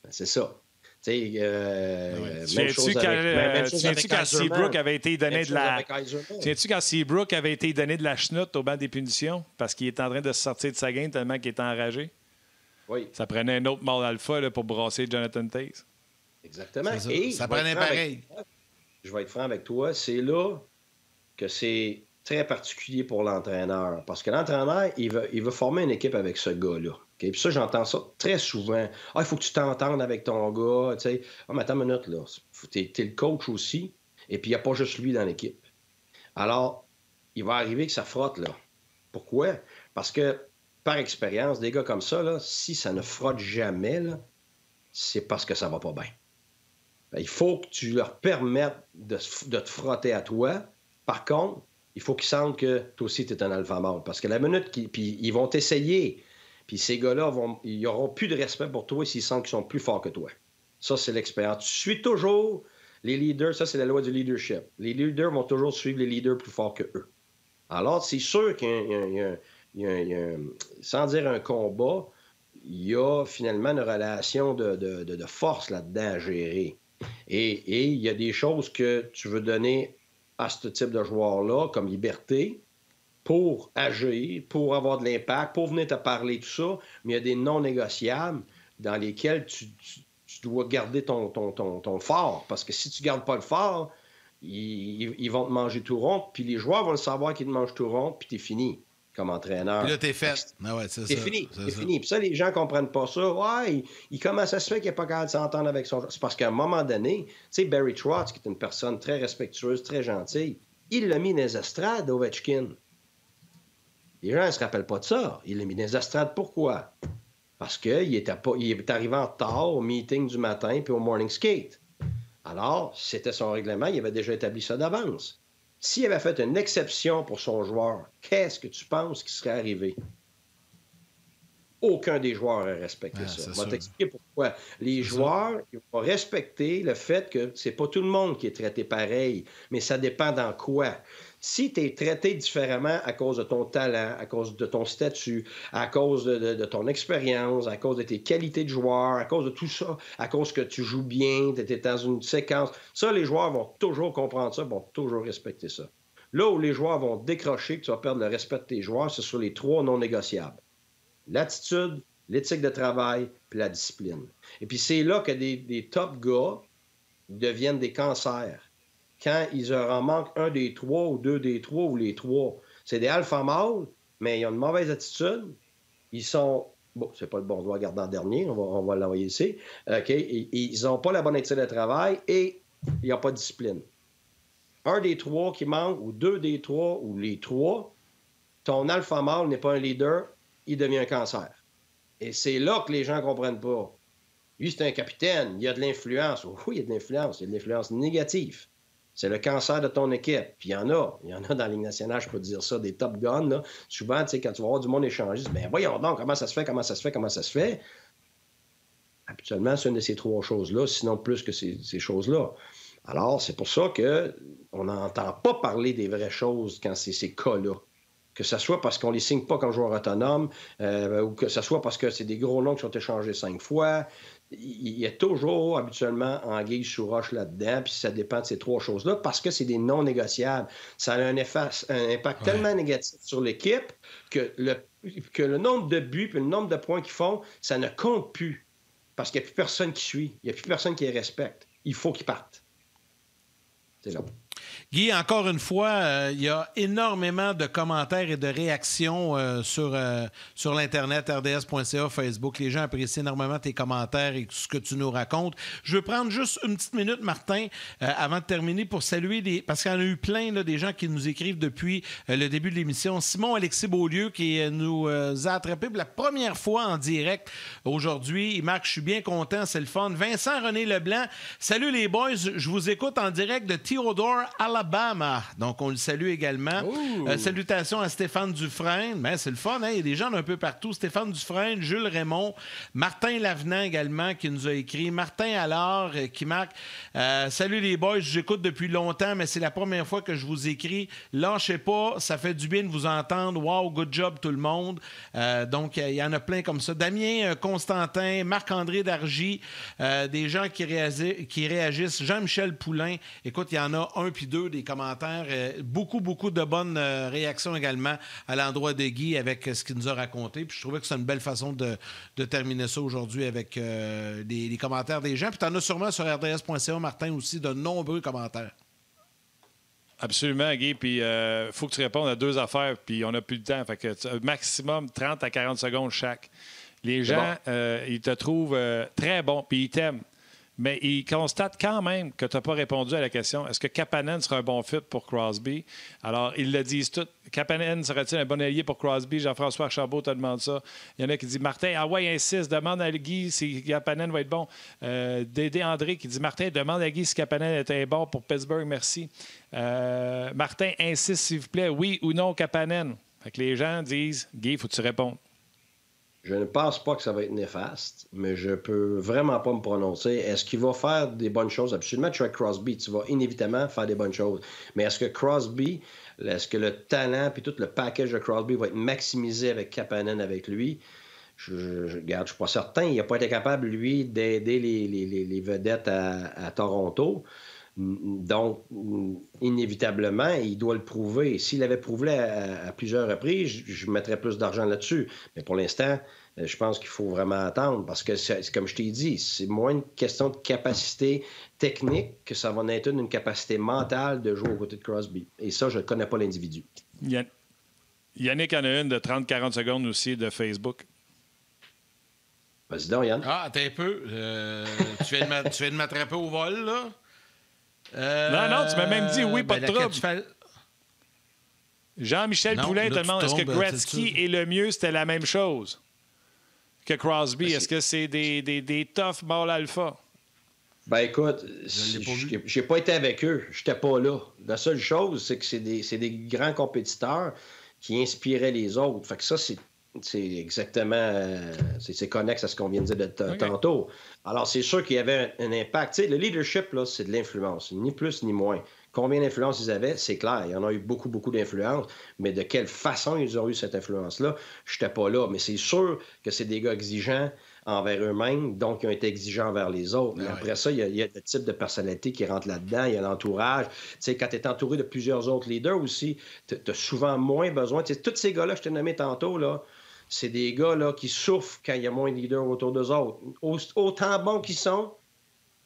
Ben, c'est ça. Tu sais, quand Seabrook avait été donné de la... Tiens-tu quand Seabrook avait été donné de la chenoute au banc des punitions parce qu'il est en train de se sortir de sa game tellement qu'il est enragé? Oui. Ça prenait un autre mâle alpha là, pour brasser Jonathan Toews. Exactement. Ça prenait pareil. Je vais être franc avec toi. C'est là que c'est très particulier pour l'entraîneur. Parce que l'entraîneur, il veut former une équipe avec ce gars-là. Okay? Puis ça, j'entends ça très souvent. Il faut que tu t'entendes avec ton gars. Ah, mais attends une minute, là. T'es le coach aussi. Et puis, il n'y a pas juste lui dans l'équipe. Alors, il va arriver que ça frotte, là. Pourquoi? Parce que, par expérience, des gars comme ça, là, si ça ne frotte jamais, là, c'est parce que ça va pas bien. Ben, il faut que tu leur permettes de te frotter à toi. Par contre, il faut qu'ils sentent que toi aussi, tu es un alpha mâle. Parce que la minute puis ils vont t'essayer, puis ces gars-là, ils n'auront plus de respect pour toi s'ils sentent qu'ils sont plus forts que toi. Ça, c'est l'expérience. Tu suis toujours les leaders. Ça, c'est la loi du leadership. Les leaders vont toujours suivre les leaders plus forts que eux. Alors, c'est sûr qu'il y a sans dire un combat, il y a finalement une relation de force là-dedans à gérer. Et il y a des choses que tu veux donner à ce type de joueur-là, comme liberté, pour agir, pour avoir de l'impact, pour venir te parler, tout ça, mais il y a des non négociables dans lesquels tu dois garder ton fort. Parce que si tu ne gardes pas le fort, ils vont te manger tout rond, puis les joueurs vont le savoir qu'ils te mangent tout rond, puis t'es fini comme entraîneur. Puis là, t'es fait. Ah ouais, c'est fini. C'est fini. Puis ça, les gens ne comprennent pas ça. Ouais, comment ça se fait qu'il n'est pas capable de s'entendre avec son joueur? C'est parce qu'à un moment donné, tu sais, Barry Trotz, qui est une personne très respectueuse, très gentille, il l'a mis dans les estrades, Ovechkin. Les gens ne se rappellent pas de ça. Il l'a mis dans les estrades. Pourquoi? Parce qu'il est arrivé en retard au meeting du matin puis au morning skate. Alors, c'était son règlement, il avait déjà établi ça d'avance. S'il avait fait une exception pour son joueur, qu'est-ce que tu penses qui serait arrivé? Aucun des joueurs aurait respecté ça. Je vais t'expliquer pourquoi. Les joueurs ils vont respecter le fait que c'est pas tout le monde qui est traité pareil, mais ça dépend dans quoi. Si tu es traité différemment à cause de ton talent, à cause de ton statut, à cause de ton expérience, à cause de tes qualités de joueur, à cause de tout ça, à cause que tu joues bien, tu es dans une séquence, ça, les joueurs vont toujours comprendre ça, vont toujours respecter ça. Là où les joueurs vont décrocher, que tu vas perdre le respect de tes joueurs, c'est sur les 3 non négociables. L'attitude, l'éthique de travail, puis la discipline. Et puis c'est là que des top gars deviennent des cancers. Quand ils en manquent un des 3 ou 2 des 3 ou les 3. C'est des alpha mâles, mais ils ont une mauvaise attitude. Ils sont... Bon, c'est pas le bon, on doit garder en dernier, on va l'envoyer ici. OK? Ils n'ont pas la bonne éthique de travail et il n'y a pas de discipline. Un des 3 qui manque, ou 2 des 3, ou les 3, ton alpha mâle n'est pas un leader, il devient un cancer. Et c'est là que les gens ne comprennent pas. Lui, c'est un capitaine, il y a de l'influence. Oui, il y a de l'influence, il y a de l'influence négative. C'est le cancer de ton équipe. Puis il y en a dans la Ligue nationale, je peux te dire ça, des top guns. Là. Souvent, tu sais, quand tu vas voir du monde échangiste, ben voyons donc, comment ça se fait? Habituellement, c'est une de ces 3 choses-là, sinon plus que ces choses-là. Alors, c'est pour ça qu'on n'entend pas parler des vraies choses quand c'est ces cas-là. Que ce soit parce qu'on ne les signe pas comme joueur autonome, ou que ce soit parce que c'est des gros noms qui sont échangés 5 fois. Il y a toujours, habituellement, anguille sous roche là-dedans, puis ça dépend de ces 3 choses-là, parce que c'est des non négociables. Ça a un impact tellement négatif sur l'équipe que le nombre de buts et le nombre de points qu'ils font, ça ne compte plus. Parce qu'il n'y a plus personne qui suit. Il n'y a plus personne qui les respecte. Il faut qu'ils partent. C'est là. Guy, encore une fois, il y a énormément de commentaires et de réactions sur l'Internet, rds.ca, Facebook. Les gens apprécient énormément tes commentaires et ce que tu nous racontes. Je veux prendre juste une petite minute, Martin, avant de terminer, pour saluer parce qu'il y en a eu plein, là, des gens qui nous écrivent depuis le début de l'émission. Simon-Alexis Beaulieu, qui nous a attrapés pour la première fois en direct aujourd'hui. Il marque « Je suis bien content, c'est le fun ». Vincent-René Leblanc, « Salut les boys, je vous écoute en direct de Theodore, Alabama. » Donc, on le salue également. Salutations à Stéphane Dufresne. Ben, c'est le fun, hein? Il y a des gens d'un peu partout. Stéphane Dufresne, Jules Raymond, Martin Lavenant également qui nous a écrit. Martin Allard qui marque « Salut les boys, j'écoute depuis longtemps, mais c'est la première fois que je vous écris. Lâchez pas, ça fait du bien de vous entendre. Wow, good job tout le monde. » Donc, il y en a plein comme ça. Damien Constantin, Marc-André Dargy, des gens qui réagissent. Jean-Michel Poulain. Écoute, il y en a un puis 2 des commentaires. Beaucoup de bonnes réactions également à l'endroit de Guy avec ce qu'il nous a raconté. Puis je trouvais que c'est une belle façon de terminer ça aujourd'hui avec les commentaires des gens. Puis tu en as sûrement sur rds.ca, Martin, aussi, de nombreux commentaires. Absolument, Guy. Puis il faut que tu répondes à 2 affaires, puis on n'a plus le temps. Fait que maximum 30 à 40 secondes chaque. Les gens, ils te trouvent très bon, puis ils t'aiment. Mais il constate quand même que tu n'as pas répondu à la question est-ce que Kapanen sera un bon fit pour Crosby? Alors, ils le disent tous. Kapanen serait-il un bon allié pour Crosby? Jean-François Archambault te demande ça. Il y en a qui disent Martin, ah ouais, insiste, demande à Guy si Kapanen va être bon. Dédé André qui dit Martin, demande à Guy si Kapanen était bon pour Pittsburgh, merci. Martin, insiste s'il vous plaît, oui ou non Kapanen? Fait que les gens disent Guy, faut que tu répondes. Je ne pense pas que ça va être néfaste, mais je peux vraiment pas me prononcer. Est-ce qu'il va faire des bonnes choses? Absolument, tu es Crosby, tu vas inévitablement faire des bonnes choses. Mais est-ce que Crosby, est-ce que le talent puis tout le package de Crosby va être maximisé avec Kapanen avec lui? Je suis pas certain. Il n'a pas été capable, lui, d'aider les vedettes à Toronto. Donc, inévitablement, il doit le prouver. S'il l'avait prouvé à plusieurs reprises, je mettrais plus d'argent là-dessus. Mais pour l'instant, je pense qu'il faut vraiment attendre parce que, comme je t'ai dit, c'est moins une question de capacité technique que ça va être une capacité mentale de jouer aux côtés de Crosby. Et ça, je ne connais pas l'individu. Yannick en a une de 30-40 secondes aussi de Facebook. Vas-y donc, Yann. Ah, attends un peu. Tu viens de m'attraper au vol, là? Non, tu m'as même dit oui, pas de trouble. Jean-Michel Poulain te demande est-ce que Gretzky et Lemieux, c'était la même chose que Crosby? Est-ce que c'est des tough mâles alpha? Ben écoute, j'ai pas été avec eux. J'étais pas là. La seule chose, c'est que c'est des grands compétiteurs qui inspiraient les autres. Fait que ça, c'est exactement... c'est connexe à ce qu'on vient de dire tantôt. Alors, c'est sûr qu'il y avait un impact. Tu sais, le leadership, là, c'est de l'influence. Ni plus ni moins. Combien d'influence ils avaient, c'est clair. Il y en a eu beaucoup, beaucoup d'influence. Mais de quelle façon ils ont eu cette influence-là, je n'étais pas là. Mais c'est sûr que c'est des gars exigeants envers eux-mêmes, donc ils ont été exigeants envers les autres. Mais après ça, il y a le type de personnalité qui rentre là-dedans. Il y a l'entourage. Tu sais, quand tu es entouré de plusieurs autres leaders aussi, tu as souvent moins besoin. Tu sais, tous ces gars-là que je t'ai nommés tantôt, là, c'est des gars là, qui souffrent quand il y a moins de leaders autour d'eux autres. Autant bons qu'ils sont,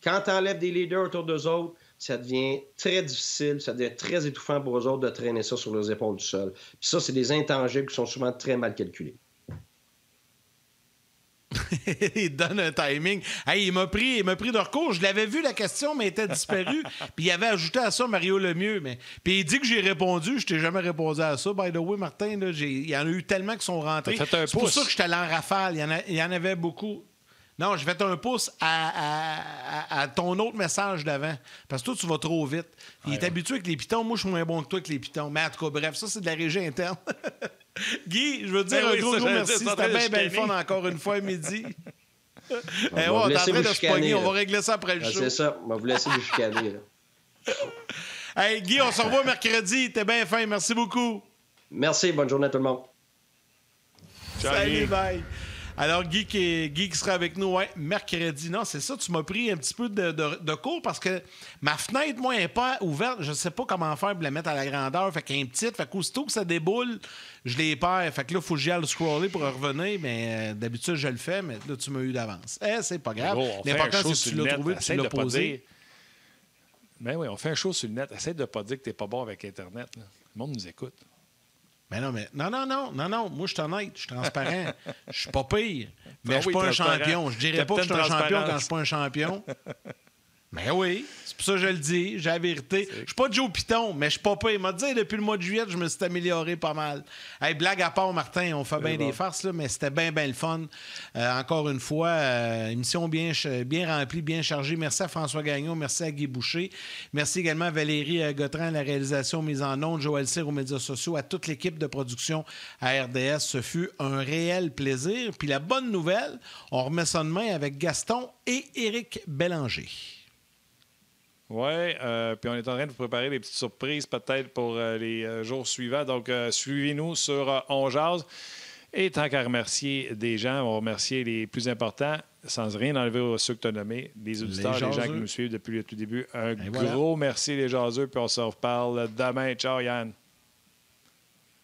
quand tu enlèves des leaders autour d'eux autres, ça devient très difficile, ça devient très étouffant pour eux autres de traîner ça sur leurs épaules tout seuls. Puis ça, c'est des intangibles qui sont souvent très mal calculés. Il donne un timing. Hey, il m'a pris de recours. Je l'avais vu, la question, mais elle était disparue. Puis il avait ajouté à ça Mario Lemieux. Puis il dit que j'ai répondu. Je t'ai jamais répondu à ça. By the way, Martin, là, il y en a eu tellement qui sont rentrés. C'est pour ça que j'étais allé en rafale. Il y en avait beaucoup. Non, j'ai fait un pouce à ton autre message d'avant. Parce que toi, tu vas trop vite. Il est habitué avec les pitons. Moi, je suis moins bon que toi avec les pitons. Mais en tout cas, bref, ça, c'est de la régie interne. Guy, je veux dire un gros merci. C'était bien belle fun encore une fois à midi. On est en train de se pogner. On va régler ça après le show. C'est ça. On va vous laisser vous chicaner. Hey, Guy, on se revoit mercredi. T'es bien fin. Merci beaucoup. Merci. Bonne journée à tout le monde. Salut, bye. Alors, Guy qui sera avec nous mercredi. Non, c'est ça, tu m'as pris un petit peu de cours parce que ma fenêtre, moi, n'est pas ouverte. Je ne sais pas comment faire pour la mettre à la grandeur. Fait qu'elle est petite. Fait qu'aussitôt que ça déboule, je les perds. Fait que là, il faut que j'y aille scroller pour revenir. Mais d'habitude, je le fais. Mais là, tu m'as eu d'avance. C'est pas grave. L'important, c'est que tu l'as trouvé et tu l'as posé. Ben oui, on fait un show sur le net. Essaye de ne pas dire que tu n'es pas bon avec Internet. Là. Le monde nous écoute. Non. Moi, je suis honnête, je suis transparent. Je suis pas pire. Mais je suis pas un champion. Je dirais pas que je suis un champion quand je suis pas un champion. Mais oui, c'est pour ça que je le dis, j'ai la vérité. Je suis pas Joe Piton, mais je suis pas pire. Il m'a dit depuis le mois de juillet, je me suis amélioré pas mal. Hey, blague à part, Martin, on fait bien des farces, là, mais c'était bien le fun. Encore une fois, émission bien remplie, bien chargée. Merci à François Gagnon, merci à Guy Boucher. Merci également à Valérie Gautran à la réalisation mise en ondes, Joël Cyr aux médias sociaux, à toute l'équipe de production à RDS. Ce fut un réel plaisir. Puis la bonne nouvelle, on remet ça demain avec Gaston et Éric Bélanger. Oui, puis on est en train de vous préparer des petites surprises peut-être pour les jours suivants. Donc, suivez-nous sur On Jase. Et tant qu'à remercier des gens, on va remercier les plus importants, sans rien enlever à ceux que tu as nommés, les auditeurs, les gens qui nous suivent depuis le tout début. Un gros merci, les jaseux, puis on se reparle demain. Ciao, Yann.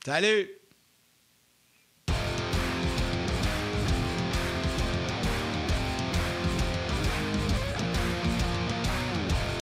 Salut!